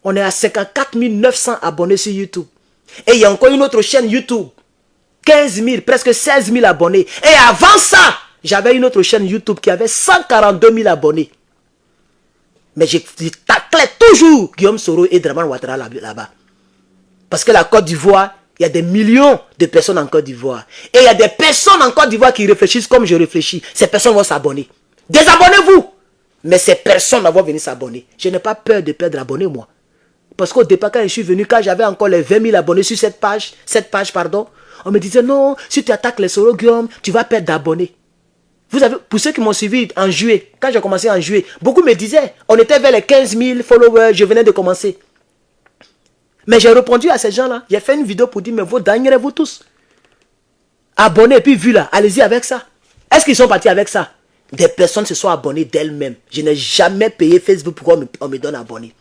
on est à 54 900 abonnés sur YouTube. Et il y a encore une autre chaîne YouTube. 15 000, presque 16 000 abonnés. Et avant ça, j'avais une autre chaîne YouTube qui avait 142 000 abonnés. Mais je taclais toujours Guillaume Soro et Dramane Ouattara là-bas. Parce que la Côte d'Ivoire, il y a des millions de personnes en Côte d'Ivoire. Et il y a des personnes en Côte d'Ivoire qui réfléchissent comme je réfléchis. Ces personnes vont s'abonner. Désabonnez-vous. Mais ces personnes vont venir s'abonner. Je n'ai pas peur de perdre abonnés, moi. Parce qu'au départ, quand je suis venu, quand j'avais encore les 20 000 abonnés sur cette page, on me disait non, si tu attaques les Soro Guillaume, tu vas perdre d'abonnés. Vous avez, pour ceux qui m'ont suivi en juillet, quand j'ai commencé en juillet, beaucoup me disaient, on était vers les 15 000 followers, je venais de commencer. Mais j'ai répondu à ces gens-là. J'ai fait une vidéo pour dire, mais vous daignerez-vous tous. Abonnés, et puis vu là, allez-y avec ça. Est-ce qu'ils sont partis avec ça? Des personnes se sont abonnées d'elles-mêmes. Je n'ai jamais payé Facebook pour qu'on me donne abonné.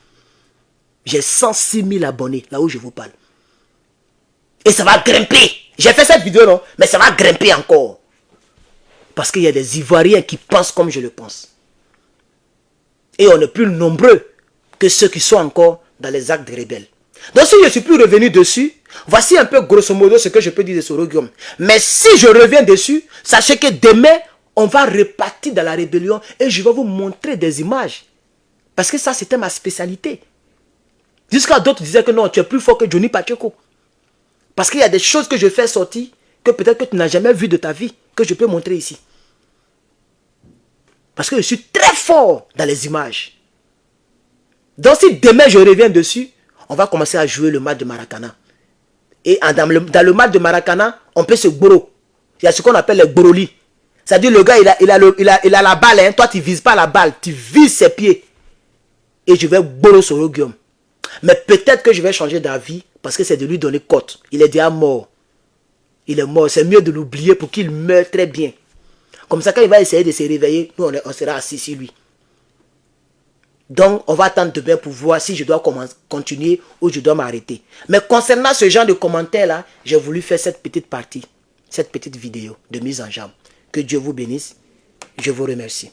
J'ai 106 000 abonnés, là où je vous parle. Et ça va grimper. J'ai fait cette vidéo, non? Mais ça va grimper encore. Parce qu'il y a des Ivoiriens qui pensent comme je le pense. Et on est plus nombreux que ceux qui sont encore dans les actes de rebelles. Donc si je ne suis plus revenu dessus, voici un peu grosso modo ce que je peux dire de Soro Guillaume. Mais si je reviens dessus, sachez que demain, on va repartir dans la rébellion et je vais vous montrer des images. Parce que ça, c'était ma spécialité. Jusqu'à d'autres disaient que non, tu es plus fort que Johnny Pacheco. Parce qu'il y a des choses que je fais sortir que peut-être que tu n'as jamais vu de ta vie, que je peux montrer ici. Parce que je suis très fort dans les images. Donc si demain je reviens dessus, on va commencer à jouer le match de Maracana. Et dans le match de Maracana, on peut se gboro. Il y a ce qu'on appelle les gborolis. C'est-à-dire le gars, il a la balle. Hein. Toi, tu ne vises pas la balle. Tu vises ses pieds. Et je vais gboro sur Guillaume. Mais peut-être que je vais changer d'avis parce que c'est de lui donner cote. Il est déjà mort. Il est mort. C'est mieux de l'oublier pour qu'il meure très bien. Comme ça, quand il va essayer de se réveiller, nous, on sera assis sur lui. Donc, on va attendre demain pour voir si je dois continuer ou je dois m'arrêter. Mais concernant ce genre de commentaires-là, j'ai voulu faire cette petite partie, cette petite vidéo de mise en jambe. Que Dieu vous bénisse. Je vous remercie.